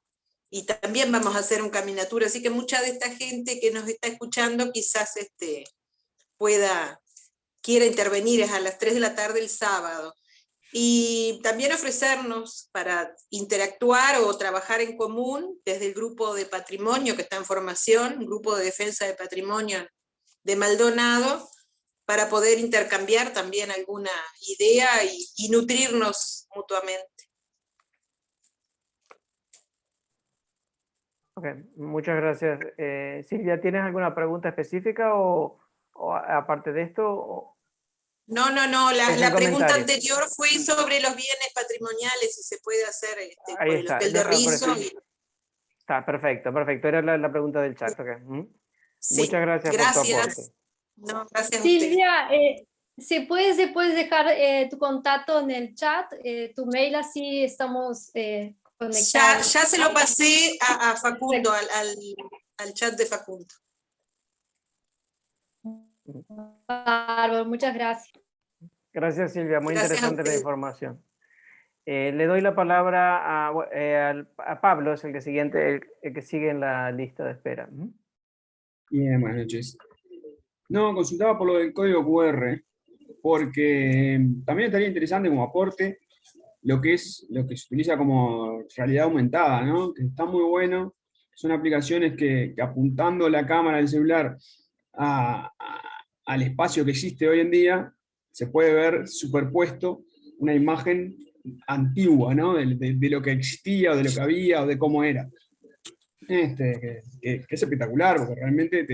y también vamos a hacer un Caminatur, así que mucha de esta gente que nos está escuchando quizás quiera intervenir, es a las 3 de la tarde el sábado. Y también ofrecernos para interactuar o trabajar en común desde el grupo de patrimonio que está en formación, un grupo de defensa de patrimonio de Maldonado, para poder intercambiar también alguna idea y nutrirnos mutuamente. Ok, muchas gracias. Silvia, ¿tienes alguna pregunta específica o aparte de esto? No, la pregunta anterior fue sobre los bienes patrimoniales, si se puede hacer por el hotel de Risso. Está perfecto, era la pregunta del chat. Okay. Sí, muchas gracias por tu aporte. No, gracias Silvia, si puedes dejar tu contacto en el chat, tu mail, así estamos conectados. Ya se lo pasé a Facundo, al chat de Facundo. Bárbaro, muchas gracias. Gracias, Silvia, muy interesante la información. Le doy la palabra a Pablo, es el que sigue en la lista de espera. Bien, buenas noches. No, consultaba por lo del código QR, porque también estaría interesante como aporte lo que se utiliza como realidad aumentada, ¿no? Que está muy bueno. Son aplicaciones que apuntando la cámara del celular al espacio que existe hoy en día, se puede ver superpuesto una imagen antigua, ¿no? De lo que existía, o de lo que había, o de cómo era. Que es espectacular, porque realmente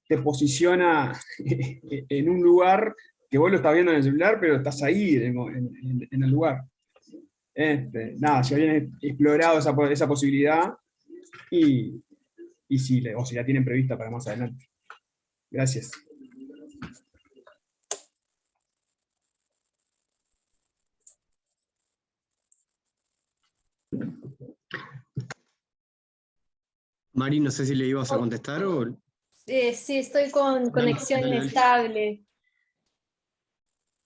te posiciona en un lugar que vos lo estás viendo en el celular, pero estás ahí en el lugar. Si habían explorado esa posibilidad, y si la tienen prevista para más adelante. Gracias. Mari, no sé si le ibas a contestar o... Sí, estoy con conexión dale. inestable.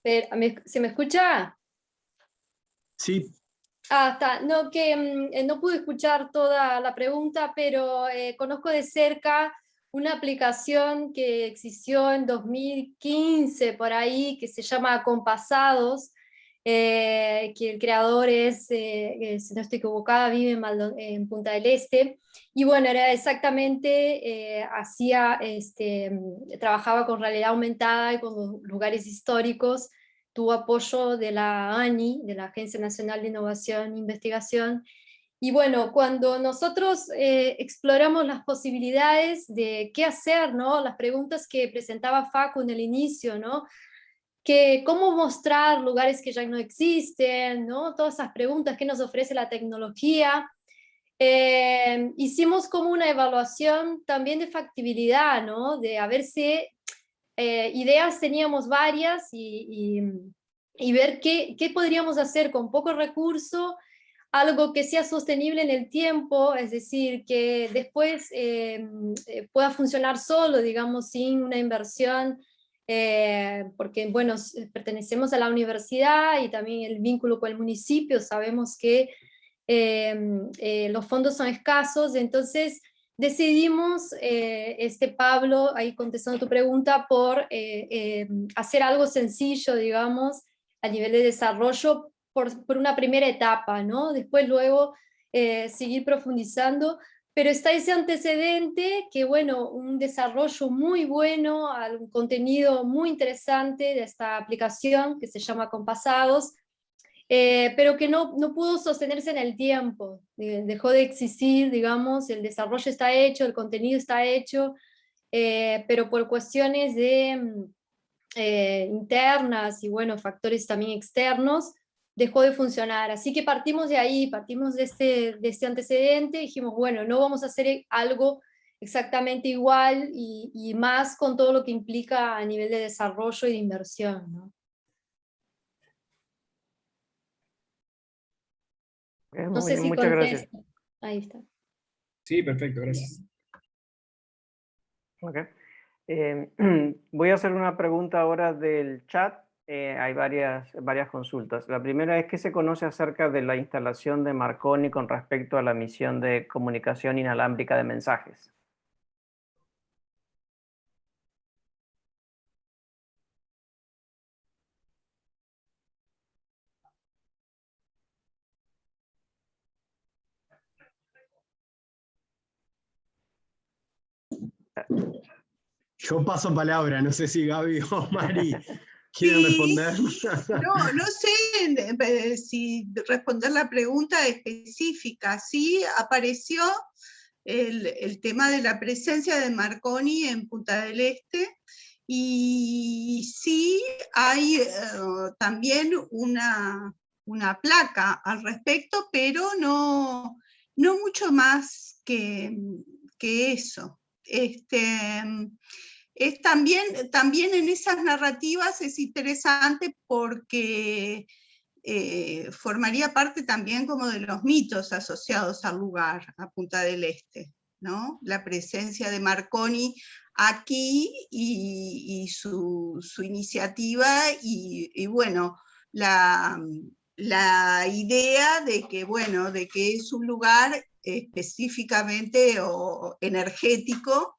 Pero, ¿se me escucha? Sí. Está. No, que no pude escuchar toda la pregunta, pero conozco de cerca una aplicación que existió en 2015 por ahí, que se llama Compasados, que el creador es, si no estoy equivocada, vive en Punta del Este, y bueno, era exactamente, trabajaba con realidad aumentada y con lugares históricos. Tuvo apoyo de la ANI, de la Agencia Nacional de Innovación e Investigación. Y bueno, cuando nosotros exploramos las posibilidades de qué hacer, ¿no? Las preguntas que presentaba Facu en el inicio, ¿no? Que cómo mostrar lugares que ya no existen, ¿no? Todas esas preguntas, ¿qué nos ofrece la tecnología? Hicimos como una evaluación también de factibilidad, ¿no? De a ver si ideas teníamos varias y ver qué podríamos hacer con poco recurso, algo que sea sostenible en el tiempo, es decir, que después pueda funcionar solo, digamos, sin una inversión, porque, bueno, pertenecemos a la universidad y también el vínculo con el municipio, sabemos que los fondos son escasos, entonces decidimos, Pablo, ahí contestando tu pregunta, por hacer algo sencillo, digamos, a nivel de desarrollo, por una primera etapa, ¿no? Después luego seguir profundizando, pero está ese antecedente que, bueno, un desarrollo muy bueno, un contenido muy interesante de esta aplicación que se llama Compasados, pero que no pudo sostenerse en el tiempo, dejó de existir, digamos, el desarrollo está hecho, el contenido está hecho, pero por cuestiones internas y, bueno, factores también externos, dejó de funcionar. Así que partimos de ahí, partimos de este antecedente, y dijimos, bueno, no vamos a hacer algo exactamente igual y más con todo lo que implica a nivel de desarrollo y de inversión, ¿no? No sé si muchas gracias. Ahí está. Sí, perfecto, gracias. Okay. Voy a hacer una pregunta ahora del chat. Hay varias consultas. La primera es, ¿qué se conoce acerca de la instalación de Marconi con respecto a la misión de comunicación inalámbrica de mensajes? Yo paso palabra, no sé si Gaby o Mari quieren responder. No sé si responder la pregunta específica. Sí apareció el tema de la presencia de Marconi en Punta del Este, y sí hay también una placa al respecto, pero no mucho más que eso. Es también en esas narrativas es interesante porque formaría parte también como de los mitos asociados al lugar, a Punta del Este, ¿no? La presencia de Marconi aquí y su iniciativa y bueno, la idea de que, bueno, de que es un lugar específicamente o energético,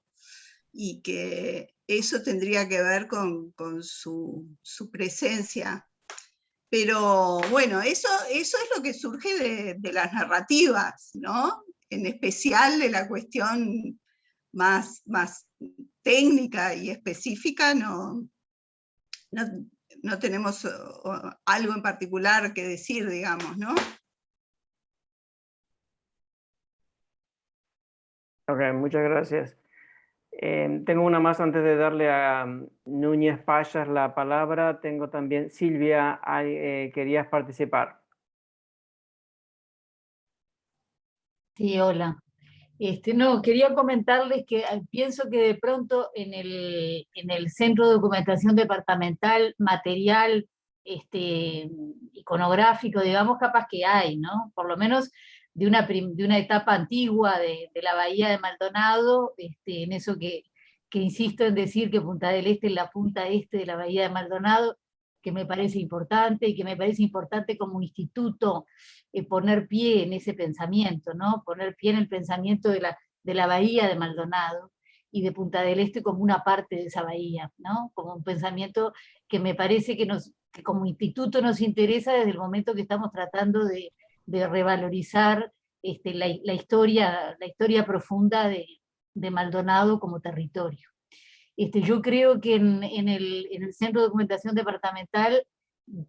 y que eso tendría que ver con su presencia. Pero bueno, eso es lo que surge de las narrativas, ¿no? En especial de la cuestión más técnica y específica, no tenemos algo en particular que decir, digamos, ¿no? Ok, muchas gracias. Tengo una más antes de darle a Núñez Payas la palabra. Tengo también, Silvia, querías participar. Sí, hola. No, quería comentarles que pienso que de pronto en el Centro de Documentación Departamental, material iconográfico, digamos, capaz que hay, ¿no? Por lo menos de una etapa antigua de la Bahía de Maldonado, en eso que insisto en decir que Punta del Este es la punta este de la Bahía de Maldonado, que me parece importante, y que me parece importante como instituto poner pie en ese pensamiento, ¿no? Poner pie en el pensamiento de la Bahía de Maldonado y de Punta del Este como una parte de esa bahía, ¿no? Como un pensamiento que me parece que como instituto nos interesa desde el momento que estamos tratando de revalorizar la historia profunda de Maldonado como territorio. Yo creo que en el Centro de Documentación Departamental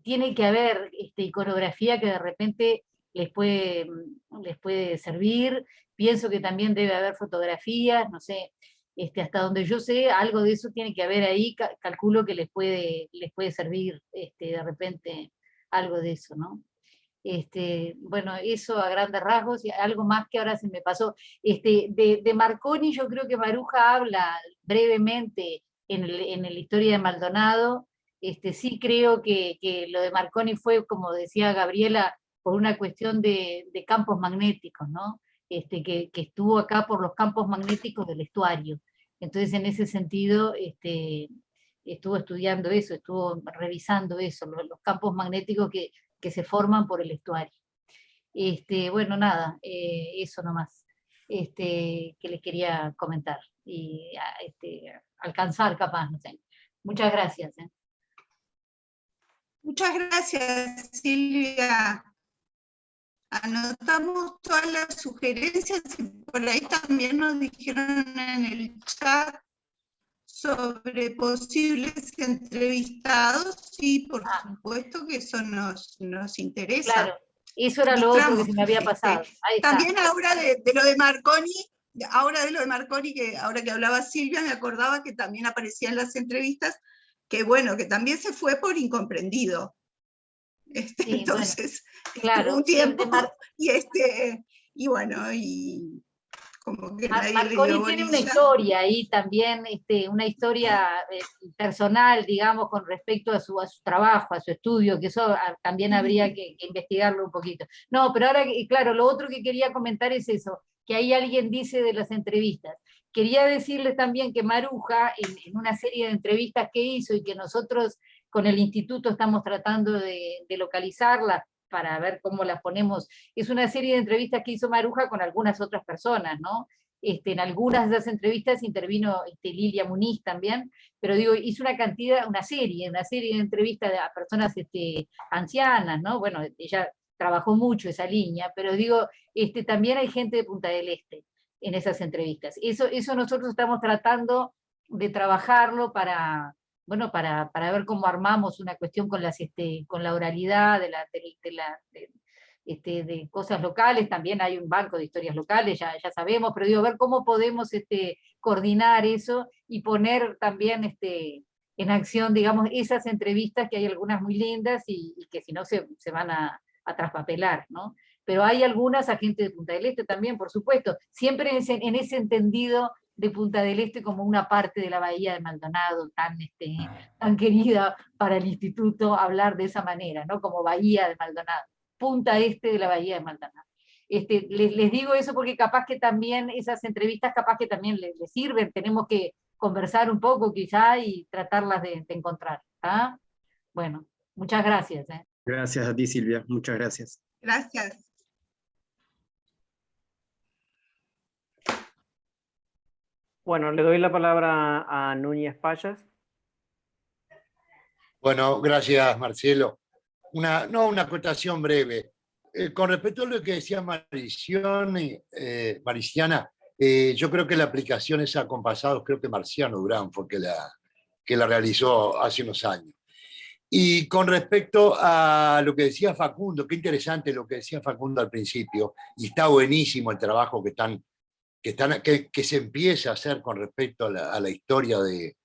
tiene que haber iconografía que de repente les puede servir. Pienso que también debe haber fotografías, no sé, hasta donde yo sé, algo de eso tiene que haber ahí, calculo que les puede servir de repente algo de eso, ¿no? Bueno, eso a grandes rasgos, y algo más que ahora se me pasó. De Marconi yo creo que Maruja habla brevemente en la historia de Maldonado. Sí creo que lo de Marconi fue, como decía Gabriela, por una cuestión de campos magnéticos, ¿no? Que estuvo acá por los campos magnéticos del estuario. Entonces, en ese sentido, estuvo estudiando eso, estuvo revisando eso, los campos magnéticos que se forman por el estuario. Bueno, nada, eso nomás que les quería comentar y alcanzar capaz, no sé. Muchas gracias. Muchas gracias, Silvia. Anotamos todas las sugerencias y por ahí también nos dijeron en el chat sobre posibles entrevistados, y por supuesto que eso nos interesa. Claro, eso era lo otro que se me había pasado. Ahí también ahora de lo de Marconi, que ahora que hablaba Silvia, me acordaba que también aparecía en las entrevistas, que bueno, que también se fue por incomprendido. Sí, entonces, bueno, claro, un tiempo, y bueno, y como que nadie Marconi le dio tiene una bolilla. historia ahí también, una historia personal, digamos, con respecto a su trabajo, a su estudio, que eso también habría que investigarlo un poquito. No, pero ahora, claro, lo otro que quería comentar es eso, que ahí alguien dice de las entrevistas. Quería decirles también que Maruja, en una serie de entrevistas que hizo y que nosotros con el instituto estamos tratando de localizarlas para ver cómo las ponemos, es una serie de entrevistas que hizo Maruja con algunas otras personas, ¿no? En algunas de las entrevistas intervino Lilia Muniz también, pero digo, hizo una serie de entrevistas a personas ancianas, ¿no? Bueno, ella trabajó mucho esa línea, pero digo, también hay gente de Punta del Este en esas entrevistas. Eso nosotros estamos tratando de trabajarlo para ver cómo armamos una cuestión con la oralidad de cosas locales. También hay un banco de historias locales, ya sabemos, pero digo, ver cómo podemos coordinar eso y poner también en acción, digamos, esas entrevistas, que hay algunas muy lindas y que si no se van a traspapelar, ¿no? Pero hay algunas a gente de Punta del Este también, por supuesto, siempre en ese entendido de Punta del Este como una parte de la Bahía de Maldonado, tan querida para el instituto hablar de esa manera, ¿no? Como Bahía de Maldonado, punta este de la Bahía de Maldonado. Les digo eso porque capaz que también esas entrevistas capaz que también les sirven, tenemos que conversar un poco quizá y tratarlas de encontrar. ¿Ah? Bueno, muchas gracias. Gracias a ti, Silvia, muchas gracias. Gracias. Bueno, le doy la palabra a Núñez Payas. Bueno, gracias, Marcelo. Una acotación breve. Con respecto a lo que decía Mariciana, yo creo que la aplicación es acompasados, creo que Marciano Durán fue que la realizó hace unos años. Y con respecto a lo que decía Facundo, qué interesante lo que decía Facundo al principio, y está buenísimo el trabajo que se empieza a hacer con respecto a la historia de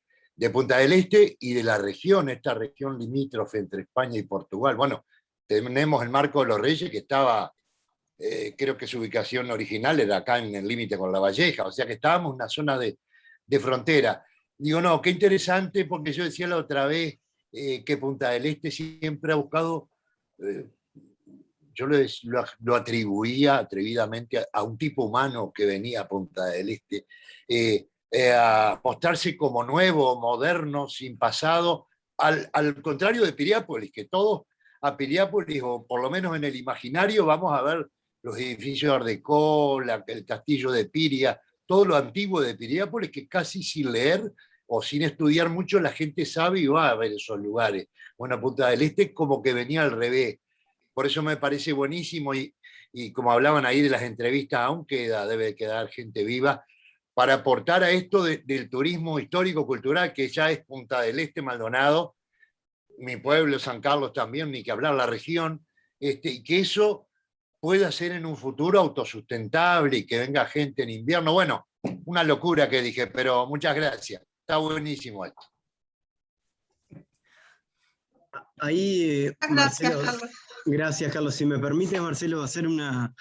Punta del Este y de la región, esta región limítrofe entre España y Portugal. Bueno, tenemos el Marco de los Reyes, que estaba creo que su ubicación original era acá en el límite con La Valleja, o sea que estábamos en una zona de frontera. Digo, no, qué interesante, porque yo decía la otra vez que Punta del Este siempre ha buscado, yo lo atribuía atrevidamente a un tipo humano que venía a Punta del Este, a mostrarse como nuevo, moderno, sin pasado, al contrario de Piriápolis, que todos a Piriápolis, o por lo menos en el imaginario, vamos a ver los edificios de Art Deco, el castillo de Piria, todo lo antiguo de Piriápolis, que casi sin leer o sin estudiar mucho la gente sabe y va a ver esos lugares. Bueno, Punta del Este como que venía al revés. Por eso me parece buenísimo y como hablaban ahí de las entrevistas, aún debe quedar gente viva para aportar a esto del turismo histórico-cultural, que ya es Punta del Este, Maldonado, mi pueblo, San Carlos también, ni que hablar, la región, y que eso pueda ser en un futuro autosustentable y que venga gente en invierno. Bueno, una locura que dije, pero muchas gracias. Está buenísimo esto. Ahí, Gracias, Marcelo, Carlos. gracias, Carlos. Si me permite, Marcelo, hacer una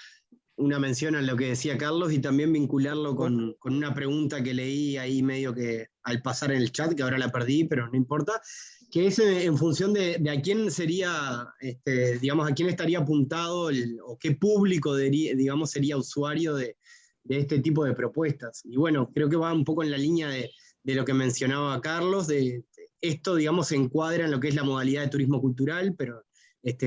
mención a lo que decía Carlos y también vincularlo con una pregunta que leí ahí medio que al pasar en el chat, que ahora la perdí, pero no importa, que es en función de a quién sería, digamos, a quién estaría apuntado o qué público, digamos, sería usuario de este tipo de propuestas. Y bueno, creo que va un poco en la línea de lo que mencionaba Carlos, esto, digamos, se encuadra en lo que es la modalidad de turismo cultural, pero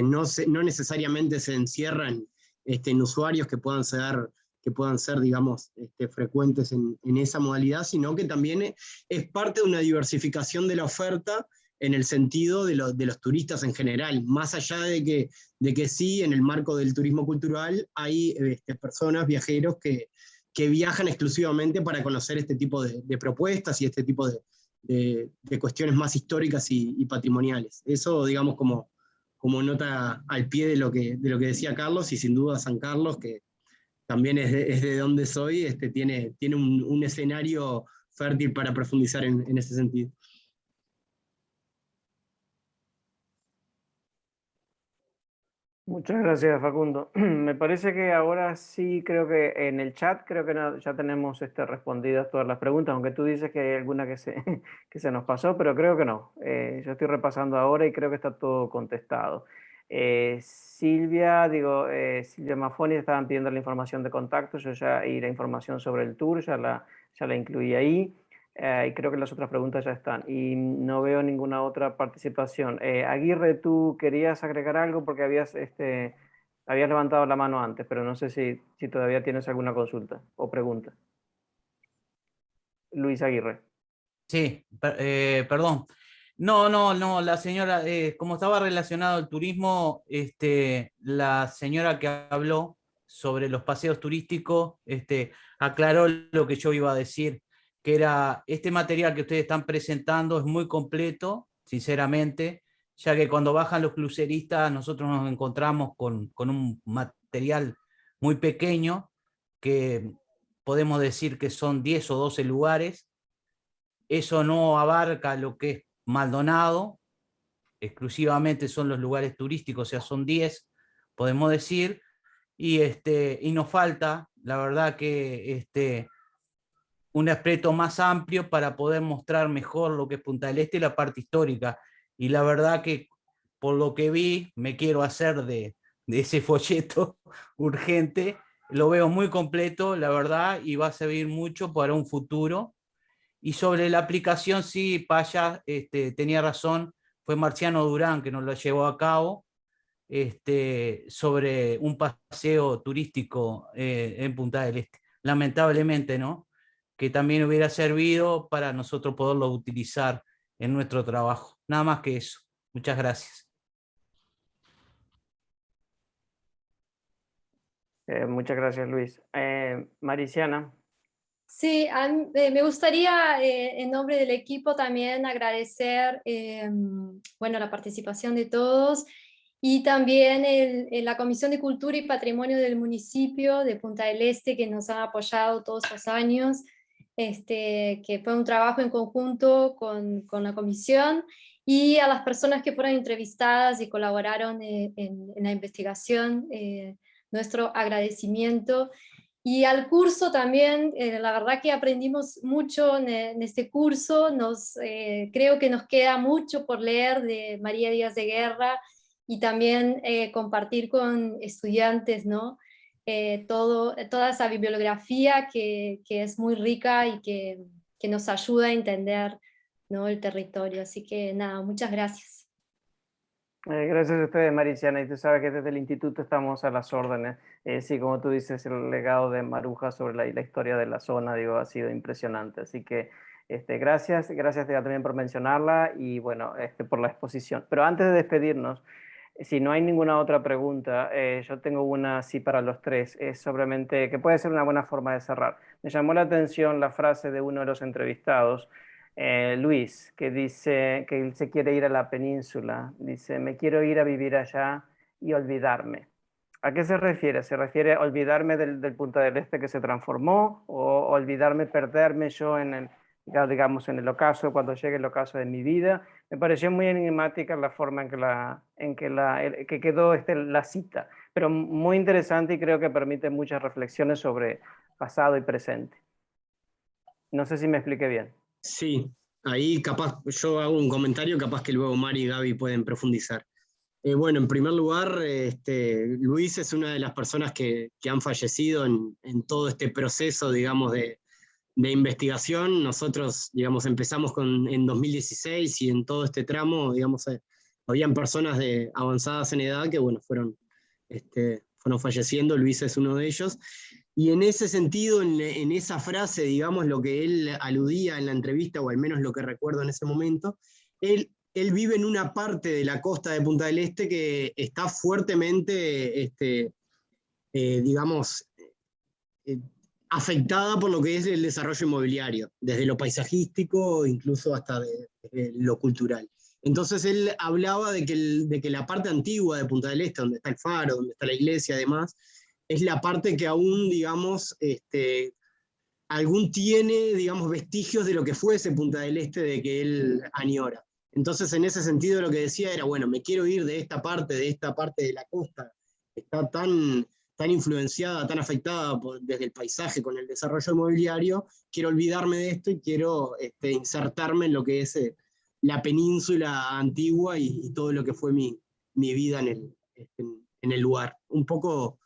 no necesariamente se encierran en usuarios que puedan ser, digamos, frecuentes en esa modalidad, sino que también es parte de una diversificación de la oferta en el sentido de los turistas en general, más allá de que sí, en el marco del turismo cultural, hay personas, viajeros que viajan exclusivamente para conocer este tipo de propuestas y este tipo de cuestiones más históricas y patrimoniales. Eso, digamos, como nota al pie de lo que decía Carlos, y sin duda San Carlos, que también es de donde soy, tiene un escenario fértil para profundizar en ese sentido. Muchas gracias, Facundo. Me parece que ahora sí, creo que en el chat creo que ya tenemos respondidas todas las preguntas, aunque tú dices que hay alguna que se nos pasó, pero creo que no. Yo estoy repasando ahora y creo que está todo contestado. Silvia Mafoni, estaban pidiendo la información de contacto, y la información sobre el tour ya la incluí ahí. Y creo que las otras preguntas ya están. Y no veo ninguna otra participación. Aguirre, tú querías agregar algo porque habías levantado la mano antes, pero no sé si todavía tienes alguna consulta o pregunta. Luis Aguirre. Sí, perdón. No, la señora, como estaba relacionado al turismo, la señora que habló sobre los paseos turísticos, aclaró lo que yo iba a decir, que era, este material que ustedes están presentando es muy completo, sinceramente, ya que cuando bajan los cruceristas nosotros nos encontramos con un material muy pequeño, que podemos decir que son 10 o 12 lugares. Eso no abarca lo que es Maldonado, exclusivamente son los lugares turísticos, o sea, son 10, podemos decir, y nos falta, la verdad que un aspecto más amplio para poder mostrar mejor lo que es Punta del Este y la parte histórica. Y la verdad que por lo que vi, me quiero hacer de ese folleto urgente, lo veo muy completo, la verdad, y va a servir mucho para un futuro. Y sobre la aplicación, sí, Paya tenía razón, fue Marciano Durán que nos lo llevó a cabo, sobre un paseo turístico en Punta del Este. Lamentablemente, ¿no? Que también hubiera servido para nosotros poderlo utilizar en nuestro trabajo. Nada más que eso. Muchas gracias. Muchas gracias, Luis. Mariciana. Sí, me gustaría en nombre del equipo también agradecer la participación de todos y también la Comisión de Cultura y Patrimonio del municipio de Punta del Este, que nos ha apoyado todos los años, que fue un trabajo en conjunto con la comisión, y a las personas que fueron entrevistadas y colaboraron en la investigación nuestro agradecimiento. Y al curso también, la verdad que aprendimos mucho en este curso, creo que nos queda mucho por leer de María Díaz de Guerra y también compartir con estudiantes, ¿no? Toda esa bibliografía que es muy rica y que nos ayuda a entender, ¿no?, el territorio. Así que nada, muchas gracias. Gracias a ustedes, Mariciana, y tú sabes que desde el instituto estamos a las órdenes. Sí, como tú dices, el legado de Maruja sobre la historia de la zona, digo, ha sido impresionante. Así que gracias también por mencionarla y bueno, por la exposición. Pero antes de despedirnos, si no hay ninguna otra pregunta, yo tengo una sí para los tres, es sobremente, que puede ser una buena forma de cerrar. Me llamó la atención la frase de uno de los entrevistados, Luis, que dice que él se quiere ir a la península, dice, me quiero ir a vivir allá y olvidarme. ¿A qué se refiere? ¿Se refiere a olvidarme del Punta del Este que se transformó o olvidarme, perderme yo en el ocaso, cuando llegue el ocaso de mi vida? Me pareció muy enigmática la forma en que quedó la cita, pero muy interesante y creo que permite muchas reflexiones sobre pasado y presente. No sé si me expliqué bien. Sí, ahí capaz yo hago un comentario, capaz que luego Mari y Gaby pueden profundizar. Bueno, en primer lugar, Luis es una de las personas que han fallecido en todo este proceso, digamos, de investigación. Nosotros, digamos, empezamos en 2016 y en todo este tramo, digamos, habían personas avanzadas en edad que, bueno, fueron falleciendo. Luis es uno de ellos. Y en ese sentido, en esa frase, digamos, lo que él aludía en la entrevista, o al menos lo que recuerdo en ese momento, él vive en una parte de la costa de Punta del Este que está fuertemente, digamos, afectada por lo que es el desarrollo inmobiliario, desde lo paisajístico, incluso hasta de lo cultural. Entonces él hablaba de que la parte antigua de Punta del Este, donde está el faro, donde está la iglesia, además, es la parte que aún, digamos, tiene, digamos, vestigios de lo que fue ese Punta del Este de que él añora. Entonces, en ese sentido, lo que decía era, bueno, me quiero ir de esta parte de la costa, que está tan influenciada, tan afectada desde el paisaje con el desarrollo inmobiliario, quiero olvidarme de esto y quiero insertarme en lo que es la península antigua y todo lo que fue mi vida en el lugar. Un poco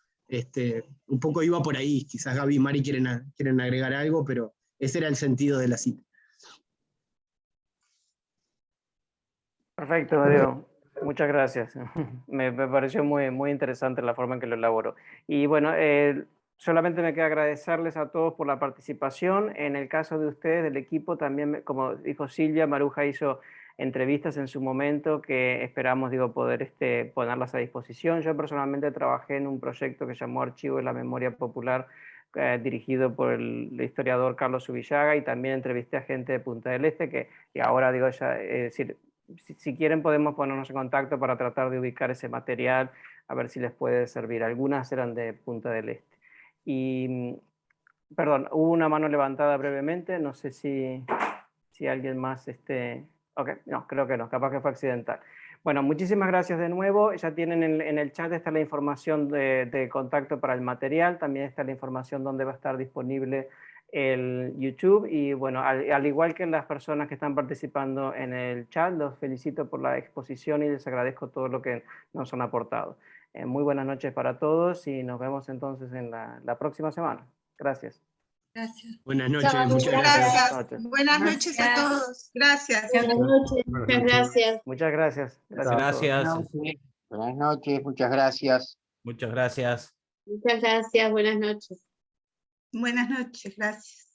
iba por ahí, quizás Gaby y Mari quieren agregar algo, pero ese era el sentido de la cita. Perfecto, Darío. Muchas gracias. Me pareció muy, muy interesante la forma en que lo elaboró. Y bueno, solamente me queda agradecerles a todos por la participación. En el caso de ustedes, del equipo, también, como dijo Silvia, Maruja hizo entrevistas en su momento que esperamos, poder ponerlas a disposición. Yo personalmente trabajé en un proyecto que se llamó Archivo de la Memoria Popular, dirigido por el historiador Carlos Subillaga, y también entrevisté a gente de Punta del Este, y ahora si quieren podemos ponernos en contacto para tratar de ubicar ese material, a ver si les puede servir. Algunas eran de Punta del Este. Y, perdón, hubo una mano levantada brevemente, no sé si alguien más... Ok, no, creo que no, capaz que fue accidental. Bueno, muchísimas gracias de nuevo. Ya tienen en el chat está la información de contacto para el material, también está la información donde va a estar disponible el YouTube, y bueno, al igual que las personas que están participando en el chat, los felicito por la exposición y les agradezco todo lo que nos han aportado. Muy buenas noches para todos y nos vemos entonces en la próxima semana. Gracias. Gracias. Buenas noches. Chao, muchas gracias. Buenas noches a todos. Gracias. Buenas noches. Muchas gracias. Muchas gracias. Gracias. Buenas noches, muchas gracias. Muchas gracias. Muchas gracias. Buenas noches. Buenas noches, gracias.